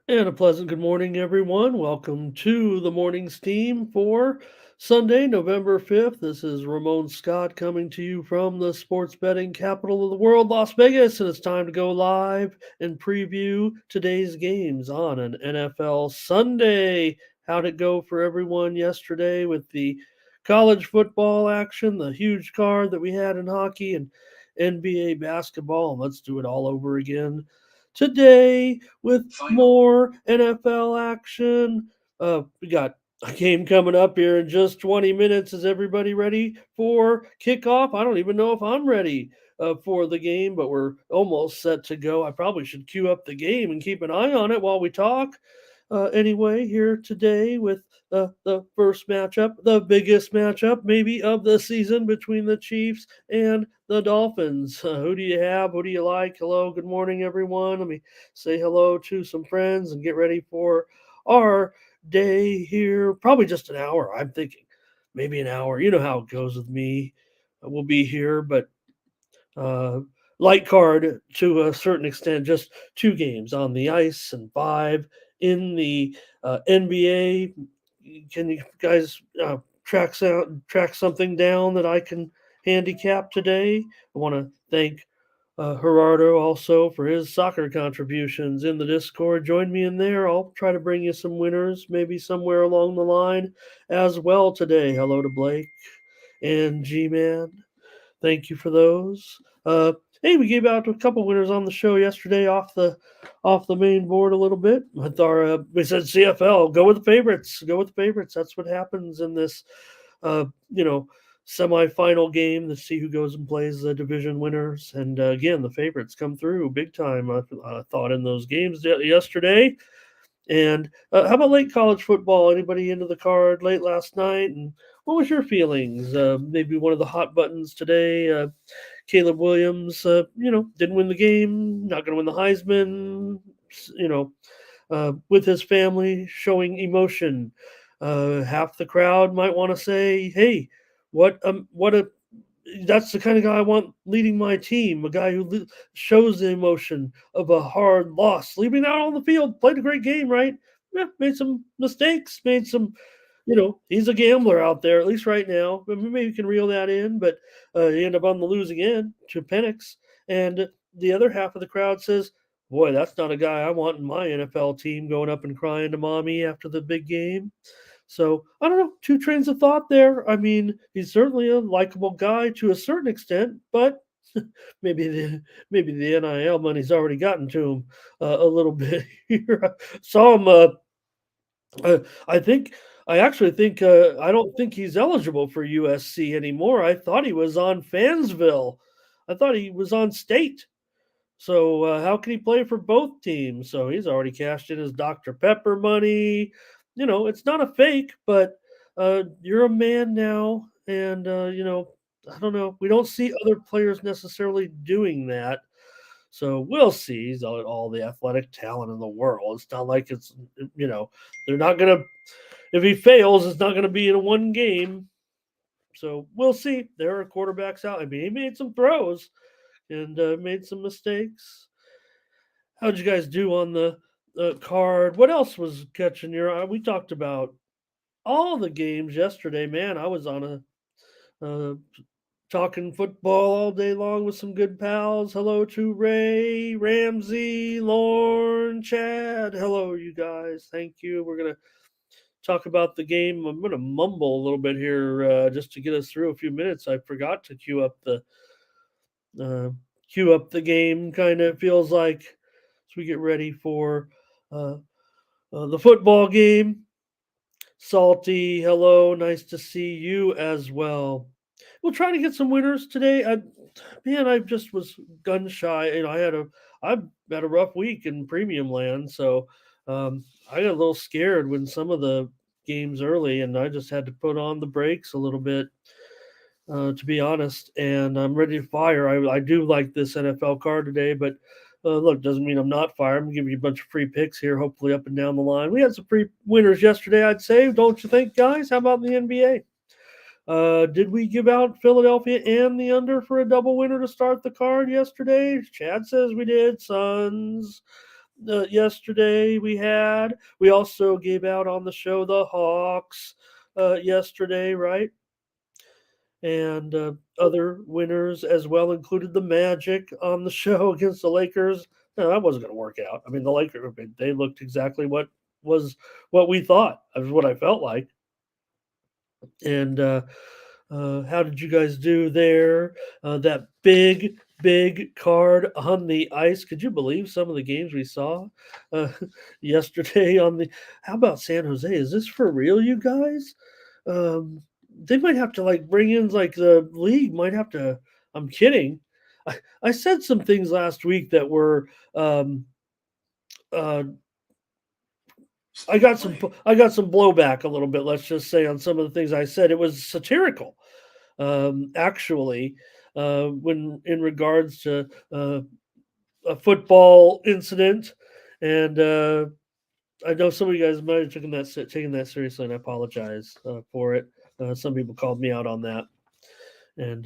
And a pleasant good morning, everyone. Welcome to the morning steam for Sunday, November 5th. This is Ramon Scott coming to you from the sports betting capital of the world, Las Vegas, and it's time to go live and preview today's games on an NFL Sunday. How'd it go for everyone yesterday with the college football action, the huge card that we had in hockey, and NBA basketball? And let's do it all over again today with more NFL action. We got a game coming up here in just 20 minutes. Is everybody ready for kickoff? I don't even know if I'm ready for the game, but we're almost set to go. I probably should queue up the game and keep an eye on it while we talk. Anyway, here today with the first matchup, the biggest matchup maybe of the season between the Chiefs and the Dolphins. Who do you have? Who do you like? Hello, good morning, everyone. Let me say hello to some friends and get ready for our day here. Probably just an hour, I'm thinking. Maybe an hour. You know how it goes with me. We'll be here, but uh, light card to a certain extent, just two games on the ice and five in the NBA. Can you guys track something down that I can handicap today? I want to thank Gerardo also for his soccer contributions in the Discord. Join me in there. I'll try to bring you some winners, maybe somewhere along the line as well today. Hello to Blake and G Man. Thank you for those. Hey, we gave out a couple winners on the show yesterday off the main board a little bit. With our we said CFL, go with the favorites. Go with the favorites. That's what happens in this uh, you know semifinal game to see who goes and plays the division winners. And again, the favorites come through big time. I thought in those games yesterday. And how about late college football? Anybody into the card late last night? And what was your feelings? Maybe one of the hot buttons today. Caleb Williams, didn't win the game. Not going to win the Heisman. You know, with his family showing emotion. Half the crowd might want to say, "Hey, what a that's the kind of guy I want leading my team. A guy who shows the emotion of a hard loss, leaving out on the field, played a great game, right? Yeah, made some mistakes, made some. He's a gambler out there, at least right now. Maybe you can reel that in, but he ended up on the losing end to Penix. And the other half of the crowd says, boy, that's not a guy I want in my NFL team going up and crying to mommy after the big game. So I don't know, two trains of thought there. I mean, he's certainly a likable guy to a certain extent, but maybe the NIL money's already gotten to him a little bit here. Saw him. Uh, I think I actually think I don't think he's eligible for USC anymore. I thought he was on Fansville. I thought he was on state. So how can he play for both teams? So he's already cashed in his Dr. Pepper money. It's not a fake, but you're a man now, and I don't know. We don't see other players necessarily doing that. So we'll see. He's all the athletic talent in the world. It's not like you know, they're not gonna. If he fails, it's not gonna be in a one game. So we'll see. There are quarterbacks out. I mean, he made some throws and made some mistakes. How'd you guys do on the card? What else was catching your eye? We talked about all the games yesterday. Man, I was on a talking football all day long with some good pals. Hello to Ray, Ramsey, Lorne, Chad. Hello, you guys. Thank you. We're gonna talk about the game. I'm gonna mumble a little bit here just to get us through a few minutes. I forgot to uh, queue up the game. Kind of feels like as we get ready for uh, the football game. Salty, hello, nice to see you as well. We'll try to get some winners today. I just was gun shy. I've had a rough week in premium land, so I got a little scared when some of the games early, and I just had to put on the brakes a little bit, to be honest. And I'm ready to fire. I do like this NFL card today, but look, doesn't mean I'm not fired. I'm gonna give you a bunch of free picks here, hopefully up and down the line. We had some free winners yesterday, I'd say, don't you think, guys? How about in the NBA? Did we give out Philadelphia and the under for a double winner to start the card yesterday? Chad says we did. Suns yesterday we also gave out on the show the Hawks yesterday, right? And other winners as well included the Magic on the show against the Lakers. No, that wasn't going to work out. I mean, the Lakers, I mean, they looked exactly was what we thought. That was what I felt like. And how did you guys do there? That big card on the ice. Could you believe some of the games we saw uh, yesterday on the? How about San Jose? Is this for real, you guys? They might have to like bring in like the league might have to. I'm kidding. I said some things last week that were uh, I got some blowback a little bit. Let's just say on some of the things I said, it was satirical. Actually, when in regards to a football incident, and I know some of you guys might have taken that seriously, and I apologize for it. Some people called me out on that, and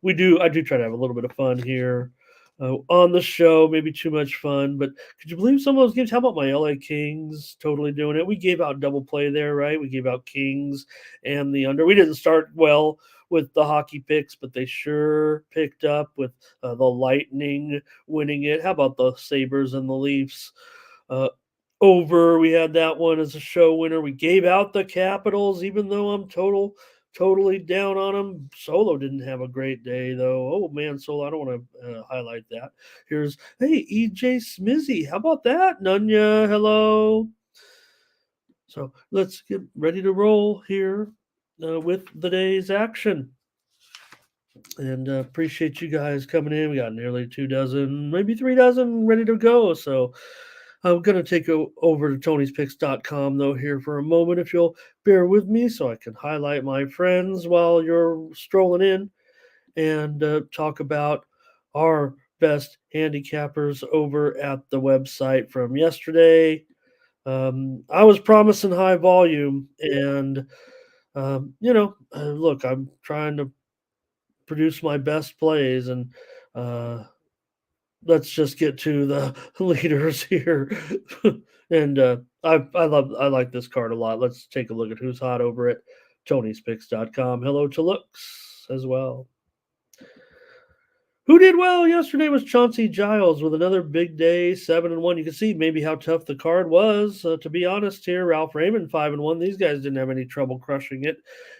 we do. I do try to have a little bit of fun here on the show. Maybe too much fun, but could you believe some of those games? How about my LA Kings totally doing it? We gave out double play there, right? We gave out Kings and the under. We didn't start well with the hockey picks, but they sure picked up with the Lightning winning it. How about the Sabres and the Leafs? Uh, Over. We had that one as a show winner. We gave out the Capitals, even though I'm totally down on them. Solo didn't have a great day though. Oh man, Solo, I don't want to highlight that. Here's hey EJ Smizzy. How about that? Nunya, hello. So let's get ready to roll here with the day's action. And appreciate you guys coming in. We got nearly 2 dozen, maybe 3 dozen ready to go. So I'm going to take over to tonyspicks.com though here for a moment if you'll bear with me so I can highlight my friends while you're strolling in and talk about our best handicappers over at the website from yesterday. I was promising high volume and look, I'm trying to produce my best plays and uh, let's just get to the leaders here. And I like this card a lot. Let's take a look at who's hot over at Tony'sPicks.com. Hello to looks as well. Who did well yesterday was Chauncey Giles with another big day, 7-1. You can see maybe how tough the card was. To be honest, here Ralph Raymond 5-1. These guys didn't have any trouble crushing it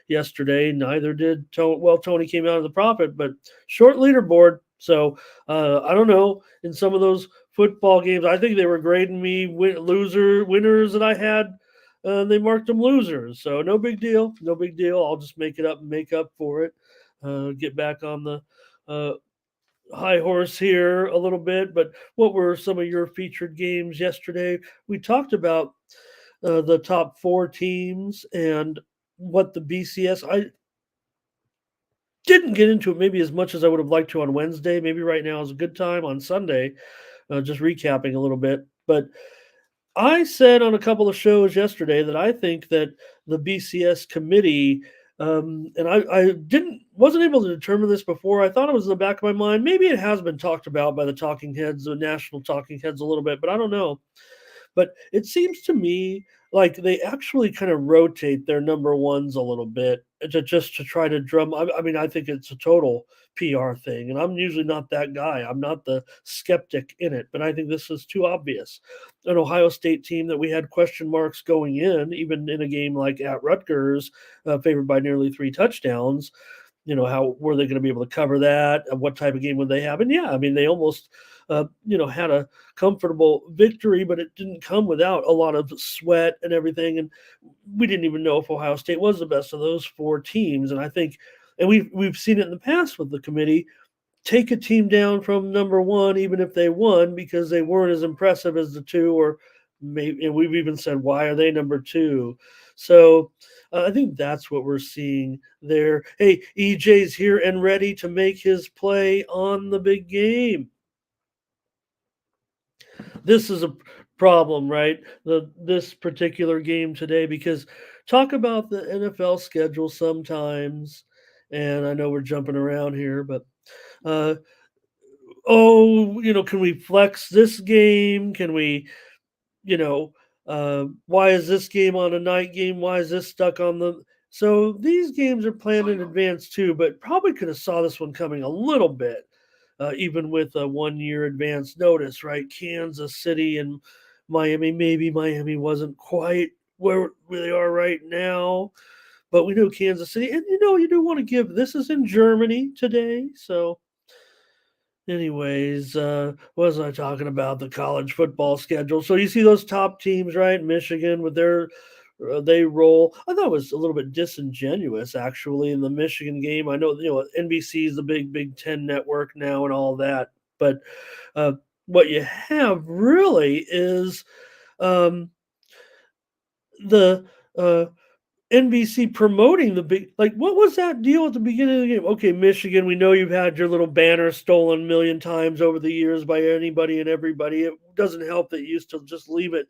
yesterday. Neither did Tony. Well, Tony came out of the profit, but short leaderboard. So I don't know. In some of those football games, I think they were grading me winners that I had. They marked them losers. So no big deal. No big deal. I'll just make it up and make up for it. Get back on the high horse here a little bit, but what were some of your featured games yesterday? We talked about the top four teams and what the BCS. I didn't get into it maybe as much as I would have liked to on Wednesday. Maybe right now is a good time on Sunday, just recapping a little bit. But I said on a couple of shows yesterday that I think that the BCS committee, and I didn't wasn't able to determine this before. I thought it was in the back of my mind. Maybe it has been talked about by the talking heads, the national talking heads, a little bit, but I don't know. But it seems to me like they actually kind of rotate their number ones a little bit to just to try to drum. I mean, I think it's a total PR thing, and I'm usually not that guy. I'm not the skeptic in it, but I think this is too obvious. An Ohio State team that we had question marks going in, even in a game like at Rutgers, favored by nearly 3 touchdowns. How were they going to be able to cover that? What type of game would they have? And yeah, I mean, they almost, had a comfortable victory, but it didn't come without a lot of sweat and everything. And we didn't even know if Ohio State was the best of those four teams. And I think, and we've seen it in the past with the committee, take a team down from number one, even if they won, because they weren't as impressive as the two, or maybe, and we've even said, why are they number two? So I think that's what we're seeing there. Hey, EJ's here and ready to make his play on the big game. This is a problem, right? This particular game today, because talk about the NFL schedule sometimes, and I know we're jumping around here, but uh, oh, can we flex this game? Can we, you know, why is this game on a night game? Why is this stuck on the? So these games are planned in advance too, but probably could have saw this one coming a little bit, even with a 1 year advance notice, right? Kansas City and Miami. Maybe Miami wasn't quite where they are right now, but we know Kansas City, and you do want to give. This is in Germany today, so anyways, what was I talking about? The college football schedule. So you see those top teams, right? Michigan with their they roll. I thought it was a little bit disingenuous actually in the Michigan game. I know NBC is the Big Ten network now and all that, but uh, what you have really is um, the NBC promoting the big, like, what was that deal at the beginning of the game? Okay, Michigan, we know you've had your little banner stolen a million times over the years by anybody and everybody. It doesn't help that you used to just leave it,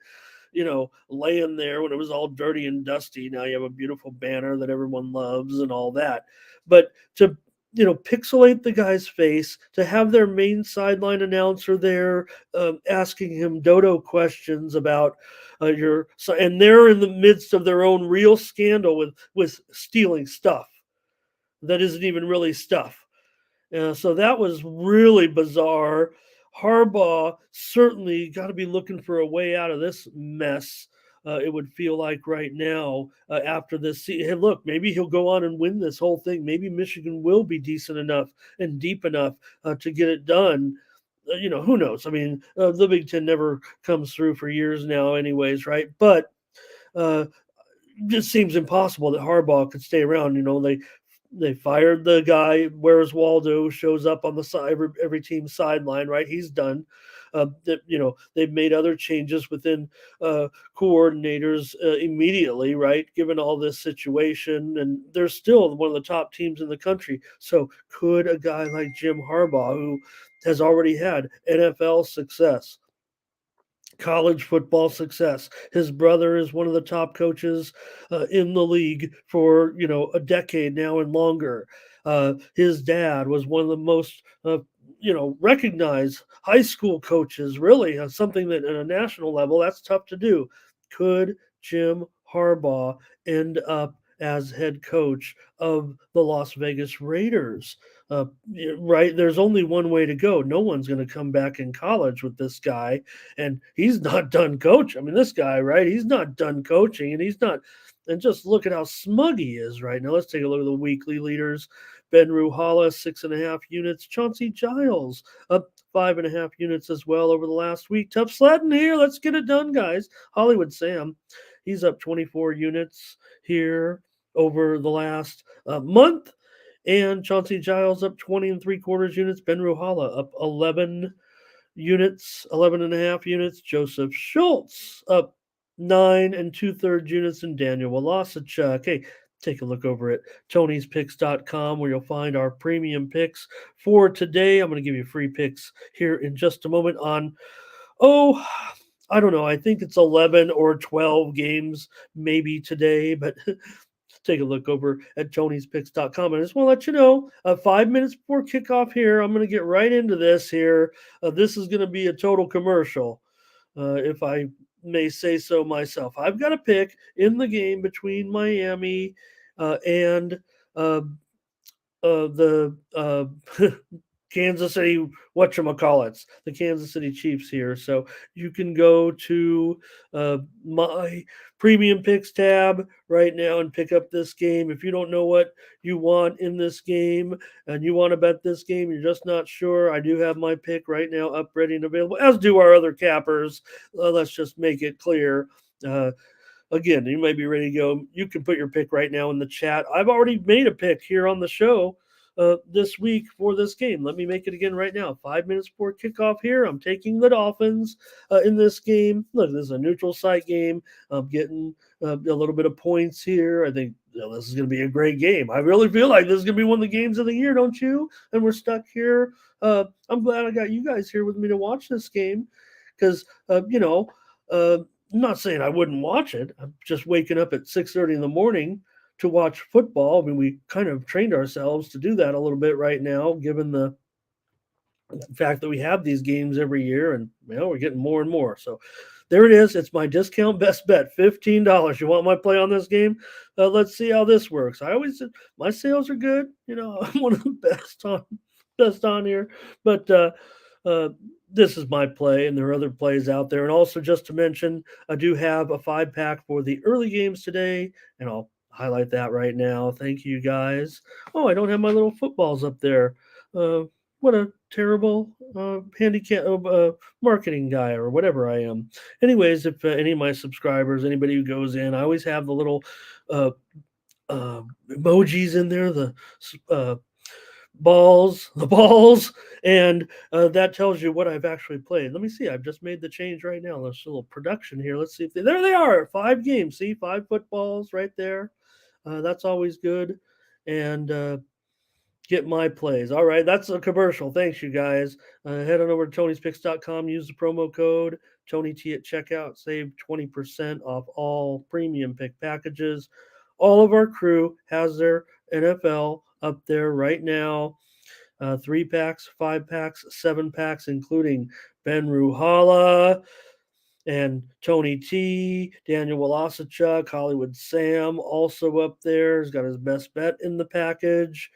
laying there when it was all dirty and dusty. Now you have a beautiful banner that everyone loves and all that. But to pixelate the guy's face, to have their main sideline announcer there asking him dodo questions about and they're in the midst of their own real scandal with stealing stuff that isn't even really stuff. So that was really bizarre. Harbaugh certainly got to be looking for a way out of this mess. It would feel like right now after this season. Hey, look, maybe he'll go on and win this whole thing. Maybe Michigan will be decent enough and deep enough to get it done. Who knows? I mean, the Big Ten never comes through for years now, anyways, right? But uh, just seems impossible that Harbaugh could stay around. They fired the guy. Where's Waldo? Shows up on the side every team's sideline. Right, he's done. They've made other changes within coordinators immediately. Right, given all this situation, and they're still one of the top teams in the country. So could a guy like Jim Harbaugh, who has already had NFL success, college football success. His brother is one of the top coaches in the league for a decade now and longer. His dad was one of the most recognized high school coaches. Really, something that at a national level that's tough to do. Could Jim Harbaugh end up as head coach of the Las Vegas Raiders? Right, there's only one way to go. No one's going to come back in college with this guy, and he's not done coaching. I mean, this guy, right? He's not done coaching, and he's not. And just look at how smug he is right now. Let's take a look at the weekly leaders. Ben Ruhala, 6.5 units. Chauncey Giles, up 5.5 units as well over the last week. Tough sledding here. Let's get it done, guys. Hollywood Sam, he's up 24 units here over the last month. And Chauncey Giles up 20 3/4 units. Ben Ruhala up 11 units, 11.5 units. Joseph Schultz up 9 2/3 units, and Daniel Walasachuk. Hey, take a look over at Tony'sPicks.com where you'll find our premium picks for today. I'm going to give you free picks here in just a moment on, oh, I don't know. I think it's 11 or 12 games maybe today, but take a look over at Tony'sPicks.com. And I just want to let you know, 5 minutes before kickoff here, I'm going to get right into this here. This is going to be a total commercial, if I may say so myself. I've got a pick in the game between Miami and the Kansas City, whatchamacallits, the Kansas City Chiefs here. So you can go to my premium picks tab right now and pick up this game. If you don't know what you want in this game and you want to bet this game, you're just not sure, I do have my pick right now up, ready, and available, as do our other cappers. Let's just make it clear. Again, you might be ready to go. You can put your pick right now in the chat. I've already made a pick here on the show this week for this game. Let me make it again right now. 5 minutes before kickoff here. I'm taking the Dolphins in this game. Look, this is a neutral site game. I'm getting a little bit of points here. I think this is going to be a great game. I really feel like this is going to be one of the games of the year, don't you? And we're stuck here. I'm glad I got you guys here with me to watch this game because, I'm not saying I wouldn't watch it. I'm just waking up at 6:30 in the morning to watch football. I mean, we kind of trained ourselves to do that a little bit right now, given the the fact that we have these games every year, and we're getting more and more. So there it is. It's my discount best bet, $15. You want my play on this game? Let's see how this works. I always my sales are good. I'm one of the best on here, but uh, this is my play, and there are other plays out there. And also, just to mention, I do have a 5 pack for the early games today, and I'll highlight that right now. Thank you guys. Oh, I don't have my little footballs up there. What a terrible handicap marketing guy or whatever I am. Anyways, if any of my subscribers, anybody who goes in, I always have the little uh, emojis in there, uh, the balls, and that tells you what I've actually played. Let me see. I've just made the change right now. There's a little production here. Let's see if there they are. 5 games. See, 5 footballs right there. That's always good. And get my plays. All right, that's a commercial. Thanks, you guys. Head on over to Tony'sPicks.com. Use the promo code Tony T at checkout. Save 20% off all premium pick packages. All of our crew has their NFL up there right now. 3 packs, 5 packs, 7 packs, including Ben Ruhala and Tony T, Daniel Walasachuk, Hollywood Sam, also up there. He's got his best bet in the package.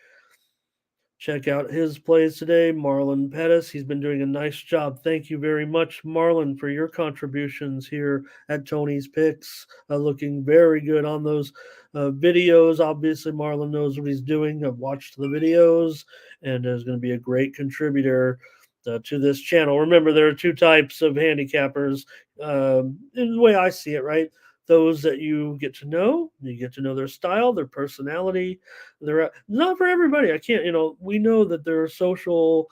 Check out his plays today. Marlon Pettis, he's been doing a nice job. Thank you very much, Marlon, for your contributions here at Tony's Picks. Looking very good on those videos. Obviously, Marlon knows what he's doing. I've watched the videos and is going to be a great contributor to this channel. Remember, there are 2 types of handicappers in the way I see it, right? Those that you get to know their style, their personality. They're not for everybody. I can't, we know that there are social,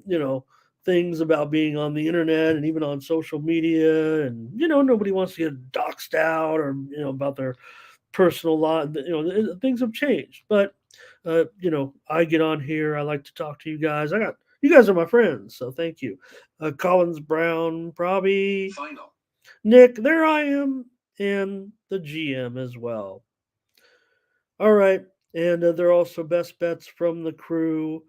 you know, things about being on the internet and even on social media, and nobody wants to get doxxed out or about their personal life. Things have changed, but I get on here. I like to talk to you guys. You guys are my friends, so thank you. Collins Brown, probably final. Nick, there I am, and the GM as well. All right, and there are also best bets from the crew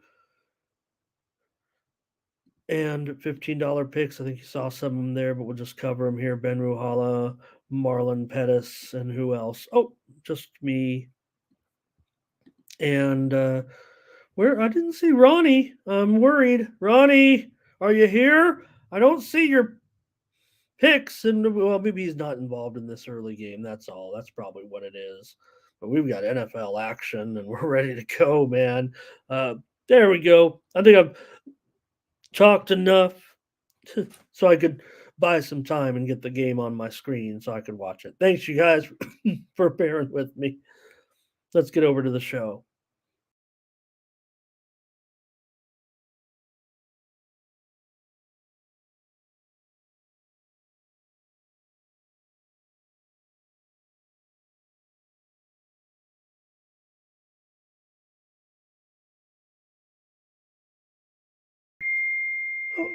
and $15 picks. I think you saw some of them there, but we'll just cover them here. Ben Ruhala, Marlon Pettis, and who else? Oh, just me. And where I didn't see Ronnie. I'm worried. Ronnie, are you here? I don't see your picks, and well, maybe he's not involved in this early game. That's all. That's probably what it is. But we've got NFL action, and we're ready to go, man. There we go. I think I've talked enough so I could buy some time and get the game on my screen so I could watch it. Thanks, you guys, for bearing with me. Let's get over to the show. Oh,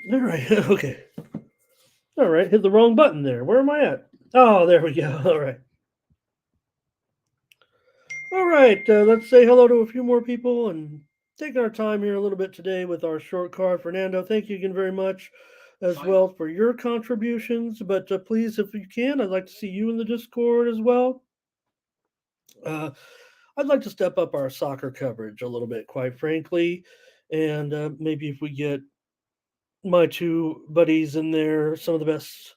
there I am. Okay. All right. Hit the wrong button there. Where am I at? Oh, there we go. All right. All right. Let's say hello to a few more people and take our time here a little bit today with our short card. Fernando, thank you again very much as well for your contributions. But please, if you can, I'd like to see you in the Discord as well. I'd like to step up our soccer coverage a little bit, quite frankly. And maybe if we get my 2 buddies in there, some of the best,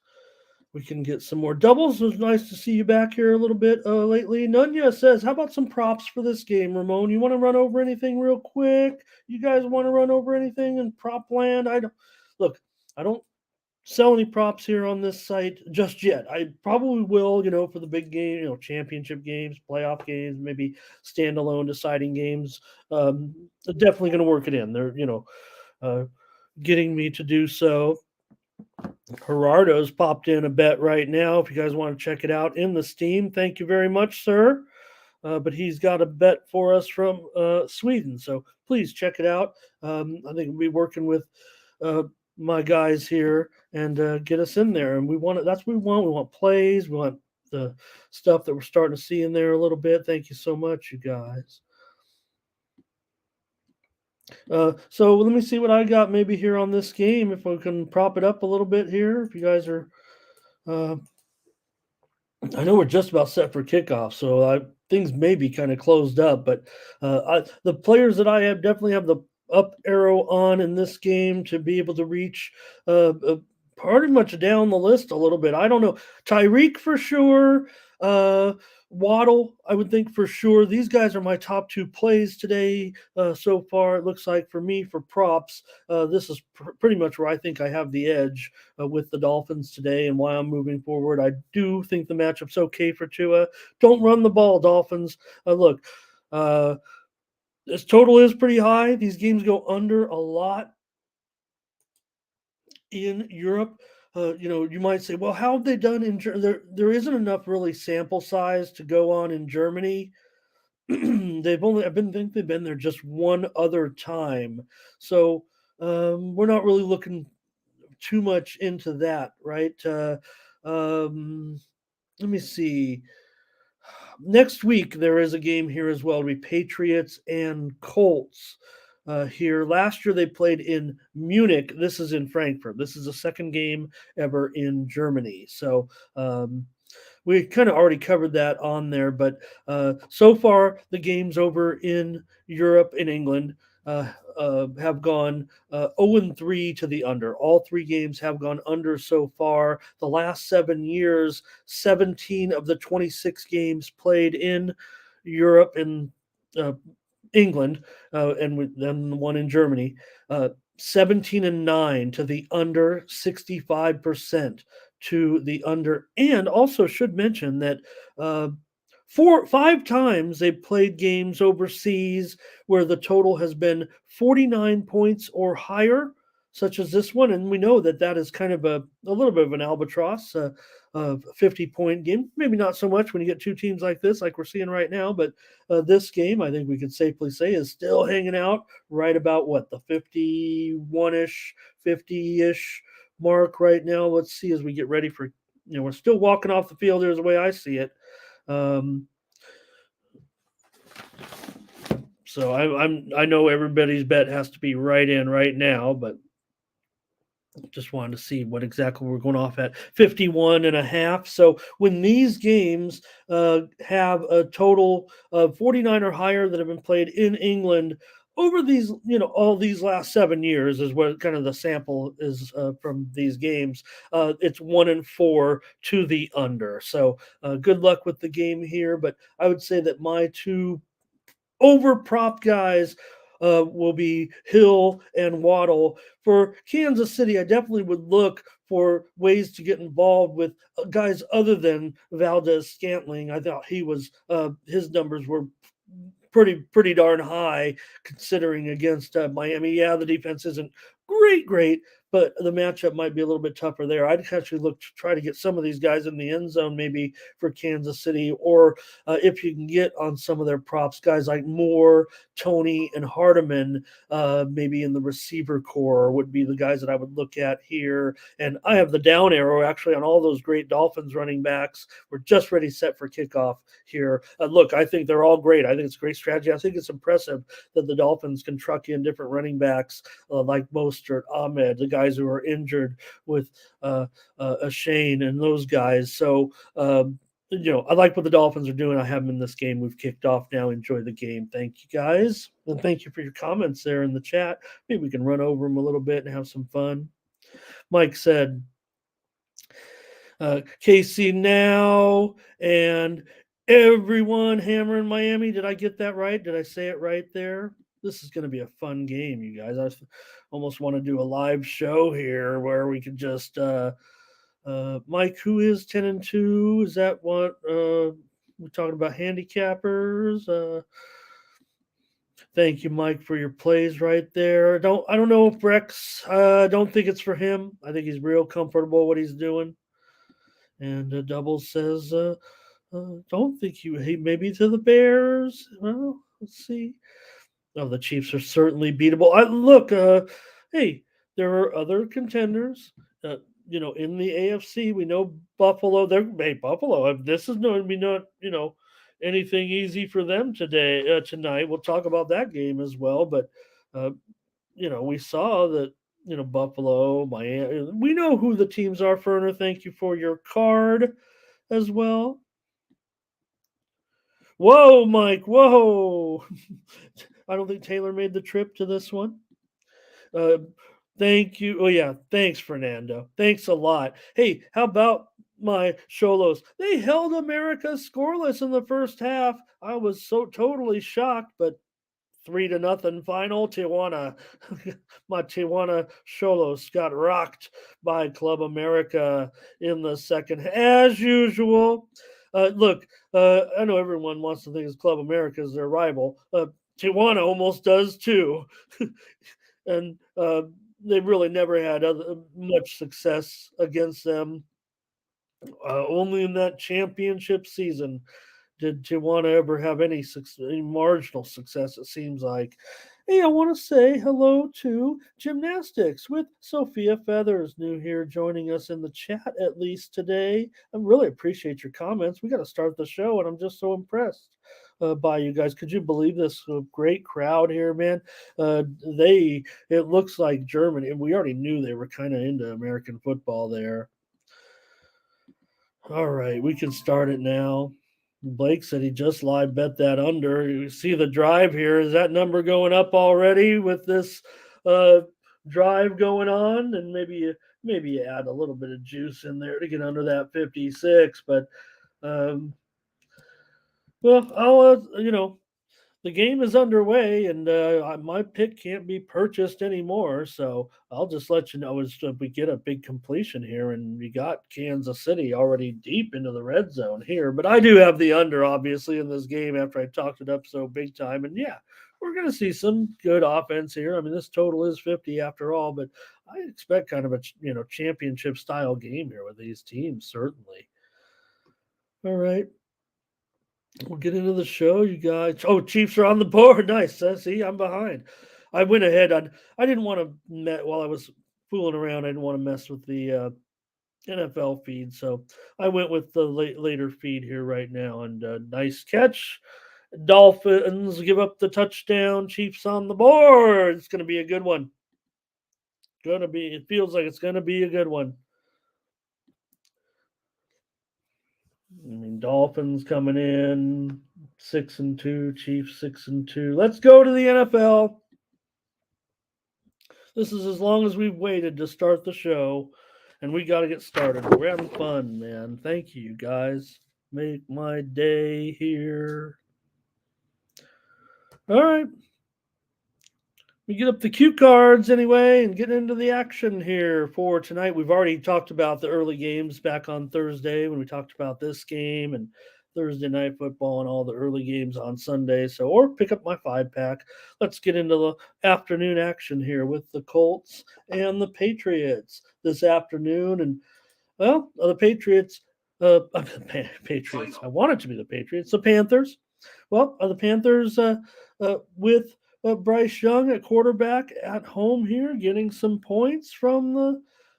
we can get some more doubles. It was nice to see you back here a little bit lately. Nunya says, how about some props for this game, Ramon? You want to run over anything real quick? You guys want to run over anything in prop land? I don't sell any props here on this site just yet. I probably will, for the big game, championship games, playoff games, maybe standalone deciding games. Definitely going to work it in. They're, getting me to do so. Gerardo's popped in a bet right now. If you guys want to check it out in the Steam, thank you very much, sir. But he's got a bet for us from Sweden, so please check it out. I think we'll be working with my guys here and get us in there. And we want it. That's what we want. We want plays. We want the stuff that we're starting to see in there a little bit. Thank you so much, you guys. So let me see what I got maybe here on this game. If we can prop it up a little bit here, if you guys are, uh, I know we're just about set for kickoff, so things may be kind of closed up. But the players that I have definitely have the up arrow on in this game to be able to reach pretty much down the list a little bit. I don't know. Tyreek for sure. Uh, Waddle, I would think for sure. These guys are my top two plays today so far. It looks like for me for props, this is pretty much where I think I have the edge with the Dolphins today and why I'm moving forward. I do think the matchup's okay for Tua. Don't run the ball, Dolphins. Look, uh, this total is pretty high. These games go under a lot in Europe. You might say, well, how have they done in Germany? There isn't enough really sample size to go on in Germany. Think they've been there just one other time. So we're not really looking too much into that, right? Um, Let me see. Next week there is a game here as well. It'll be Patriots and Colts. Here last year they played in Munich. This is in Frankfurt. This is the second game ever in Germany. So we kind of already covered that on there, but so far the games over in Europe, in England, have gone 0-3 to the under. All three games have gone under so far. The last 7 years, 17 of the 26 games played in Europe and uh, England, then the one in Germany, 17-9 to the under, 65% to the under. And also should mention that uh, 5 times they've played games overseas where the total has been 49 points or higher, such as this one. And we know that that is kind of a little bit of an albatross. A 50-point game, maybe not so much when you get two teams like this, like we're seeing right now, but this game, I think we could safely say, is still hanging out right about what the 51-ish, 50-ish mark right now. Let's see as we get ready for, we're still walking off the field. There's the way I see it. Um, so I know everybody's bet has to be right in right now, but just wanted to see what exactly we're going off at 51.5. So when these games have a total of 49 or higher that have been played in England over these, all these last 7 years is what kind of the sample is from these games. It's 1-4 to the under. So good luck with the game here. But I would say that my two over prop guys will be Hill and Waddle. For Kansas City, I definitely would look for ways to get involved with guys other than Valdez Scantling. I thought his numbers were pretty darn high considering against Miami. Yeah, the defense isn't great, but the matchup might be a little bit tougher there. I'd actually look to try to get some of these guys in the end zone, maybe for Kansas City, or if you can get on some of their props, guys like Moore, Tony, and Hardiman, maybe in the receiver core would be the guys that I would look at here. And I have the down arrow actually on all those great Dolphins running backs. We're just ready set for kickoff here. Look, I think they're all great. I think it's a great strategy. I think it's impressive that the Dolphins can truck in different running backs like Mostert, Ahmed, the guys who are injured with Shane and those guys. So, I like what the Dolphins are doing. I have them in this game. We've kicked off now. Enjoy the game. Thank you guys. And thank you for your comments there in the chat. Maybe we can run over them a little bit and have some fun. Mike said, KC now and everyone hammering Miami. Did I get that right? Did I say it right there? This is going to be a fun game, you guys. I almost want to do a live show here where we could just Mike, who is 10-2? Is that what we're talking about? Handicappers. Thank you, Mike, for your plays right there. I don't know if Rex. Don't think it's for him. I think he's real comfortable what he's doing. And Double says, don't think he maybe to the Bears. Well, let's see. Oh, the Chiefs are certainly beatable. Look, hey, there are other contenders. In the AFC, we know Buffalo. Buffalo. This is going to be not anything easy for them tonight. We'll talk about that game as well. But Uh, we saw that, Buffalo, Miami, we know who the teams are, Ferner. Thank you for your card as well. Whoa, Mike. Whoa. I don't think Taylor made the trip to this one. Uh, Thank you. Oh, yeah. Thanks, Fernando. Thanks a lot. Hey, how about my Cholos? They held America scoreless in the first half. I was so totally shocked, but 3-0 final. Tijuana, my Tijuana Cholos got rocked by Club America in the second, as usual. Look, I know everyone wants to think it's Club America is their rival. Tijuana almost does too, and they really never had much success against them. Only in that championship season did Tijuana ever have any marginal success, it seems like. Hey, I want to say hello to Gymnastics with Sophia Feathers, new here joining us in the chat at least today. I really appreciate your comments. We got to start the show, and I'm just so impressed by you guys. Could you believe this great crowd here, man? It looks like Germany, and we already knew they were kind of into American football there. All right, we can start it now. Blake said he just live bet that under. You see the drive here. Is that number going up already with this uh, drive going on? And maybe you add a little bit of juice in there to get under that 56. But um, well, the game is underway, and my pick can't be purchased anymore. So I'll just let you know as we get a big completion here, and we got Kansas City already deep into the red zone here. But I do have the under, obviously, in this game after I talked it up so big time. And yeah, we're going to see some good offense here. I mean, this total is 50 after all, but I expect kind of a championship style game here with these teams, certainly. All right. We'll get into the show, you guys. Oh, Chiefs are on the board. Nice. See, I'm behind. I went ahead. I didn't want to while I was fooling around. I didn't want to mess with the NFL feed, so I went with the later feed here right now. And nice catch. Dolphins give up the touchdown. Chiefs on the board. It's going to be a good one. Gonna be. It feels like it's going to be a good one. I mean, Dolphins coming in 6-2, Chiefs 6-2. Let's go to the NFL. This is as long as we've waited to start the show, and we got to get started. We're having fun, man. Thank you, guys. Make my day here. All right. We get up the cue cards anyway and get into the action here for tonight. We've already talked about the early games back on Thursday when we talked about this game and Thursday night football and all the early games on Sunday. So, or pick up my 5-pack. Let's get into the afternoon action here with the Colts and the Patriots this afternoon. And well, the Patriots, Patriots. I want it to be the Patriots. The Panthers. Well, the Panthers with Bryce Young at quarterback at home here, getting some points from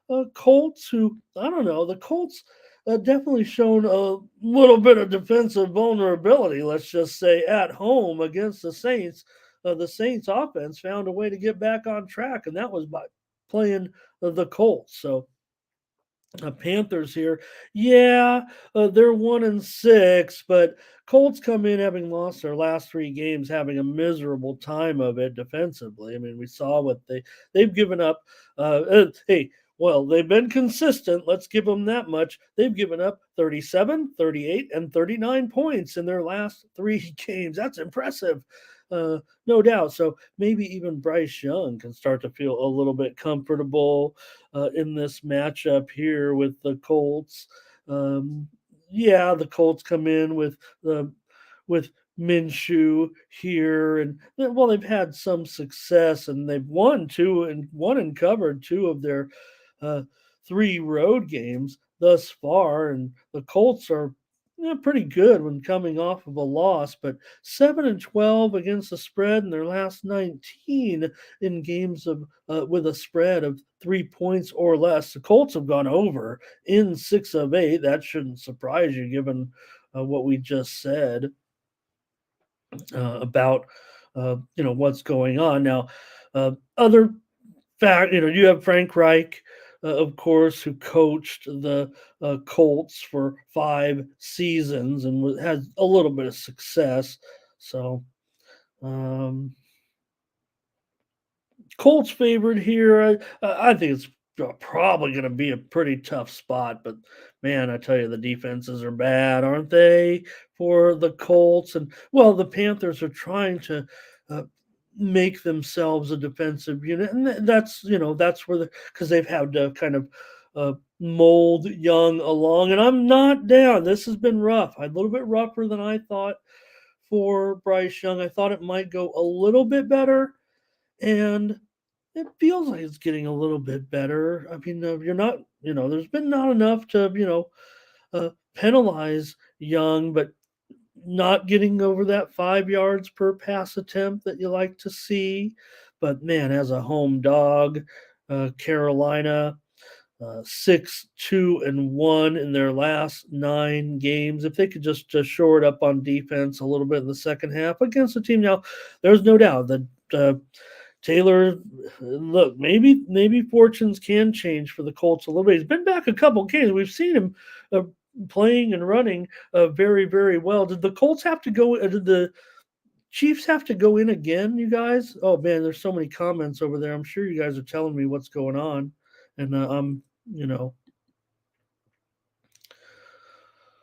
the Colts, who, I don't know, the Colts definitely shown a little bit of defensive vulnerability, let's just say, at home against the Saints. The Saints offense found a way to get back on track, and that was by playing the Colts. So, Panthers here, yeah, they're 1-6, but Colts come in having lost their last 3 games, having a miserable time of it defensively. I mean, we saw what they've given up. Hey, well, they've been consistent. Let's give them that much. They've given up 37, 38, and 39 points in their last 3 games. That's impressive. No doubt. So maybe even Bryce Young can start to feel a little bit comfortable in this matchup here with the Colts. Yeah, the Colts come in with Minshew here, and well, they've had some success, and they've won and covered 2 of their 3 road games thus far, and the Colts are pretty good when coming off of a loss, but 7-12 against the spread in their last 19 in games of with a spread of 3 points or less. The Colts have gone over in 6 of 8. That shouldn't surprise you, given what we just said about what's going on now. Other fact, you have Frank Reich, of course, who coached the Colts for 5 seasons and has a little bit of success. So, um, Colts favored here. I think it's probably going to be a pretty tough spot, but man, I tell you, the defenses are bad, aren't they, for the Colts? And well, the Panthers are trying to uh, make themselves a defensive unit, and that's where because they've had to kind of mold Young along, and I'm not down. This has been rough, a little bit rougher than I thought for Bryce Young. I thought it might go a little bit better, and it feels like it's getting a little bit better. I mean, you're not, there's been not enough to, penalize Young, but not getting over that 5 yards per pass attempt that you like to see. But man, as a home dog, Carolina 6-2-1 in their last 9 games. If they could just shore it up on defense a little bit in the second half against the team, now there's no doubt that Taylor, look, maybe fortunes can change for the Colts a little bit. He's been back a couple games. We've seen him uh, playing and running very, very well. Did the Colts have to go? Did the Chiefs have to go in again, you guys? Oh man, there's so many comments over there. I'm sure you guys are telling me what's going on, and you know.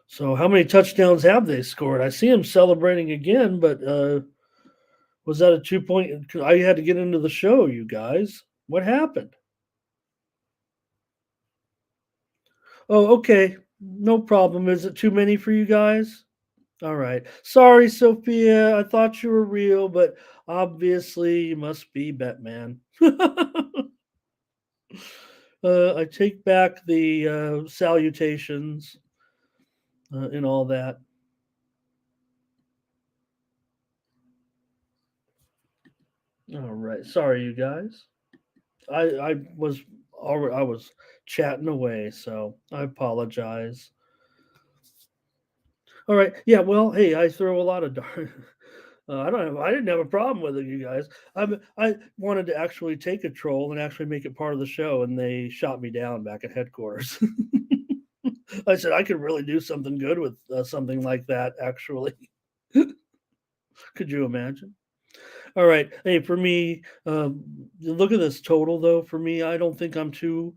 So how many touchdowns have they scored? I see him celebrating again, but was that a 2 point? I had to get into the show, you guys. What happened? Oh, okay. No problem. Is it too many for you guys? All right. Sorry, Sophia. I thought you were real, but obviously you must be Batman. I take back the salutations and all that. All right. Sorry, you guys. I was already I was chatting away, so I apologize. All right. Yeah. Well, hey, I throw a lot of dart. I didn't have a problem with it, you guys. I wanted to actually take a troll and actually make it part of the show, and they shot me down back at headquarters. I said I could really do something good with something like that. Actually, could you imagine? All right. Hey, for me, look at this total though. For me, I don't think I'm too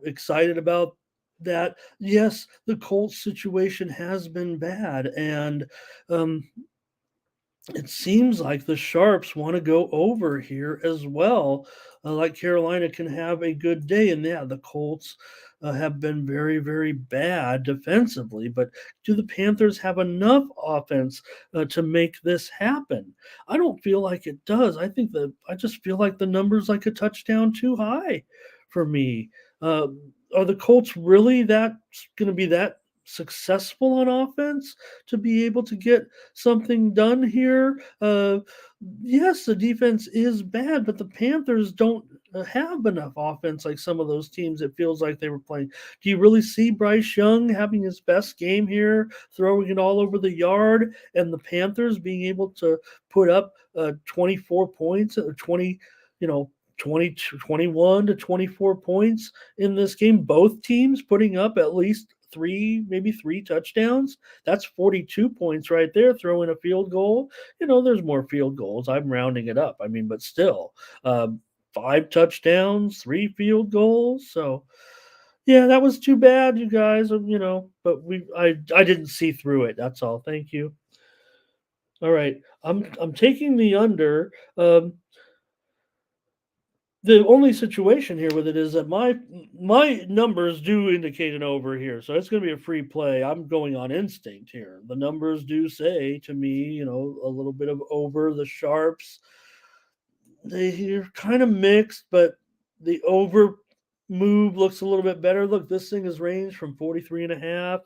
excited about that. Yes, the Colts situation has been bad, and um, it seems like the Sharps want to go over here as well. Like Carolina can have a good day, and yeah, the Colts have been very, very bad defensively. But do the Panthers have enough offense to make this happen? I don't feel like it does. I just feel like the number's like a touchdown too high for me. Uh, are the Colts really that going to be that successful on offense to be able to get something done here? Yes, the defense is bad, but the Panthers don't have enough offense like some of those teams it feels like they were playing. Do you really see Bryce Young having his best game here, throwing it all over the yard, and the Panthers being able to put up 24 points or 20, you know, 20 21 to 24 points in this game? Both teams putting up at least maybe three touchdowns. That's 42 points right there. Throw in a field goal. There's more field goals. I'm rounding it up. I mean, but still, 5 touchdowns, 3 field goals. So, yeah, that was too bad, you guys. But I didn't see through it. That's all. Thank you. All right, I'm taking the under. The only situation here with it is that my numbers do indicate an over here, so it's going to be a free play. I'm going on instinct here. The numbers do say to me, a little bit of over the Sharps. They're kind of mixed, but the over move looks a little bit better. Look, this thing has ranged from 43 and a half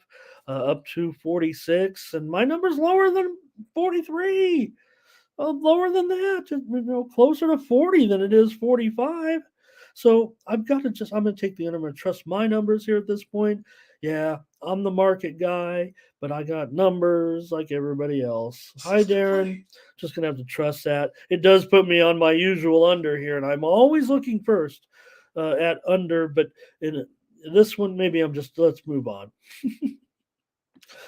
up to 46, and my number's lower than 43. Lower than that, closer to 40 than it is 45. So I'm going to take the under. I'm going to trust my numbers here at this point. Yeah, I'm the market guy, but I got numbers like everybody else. Hi, Darren. Just gonna have to trust that. It does put me on my usual under here, and I'm always looking first at under, but in this one, maybe I'm just let's move on.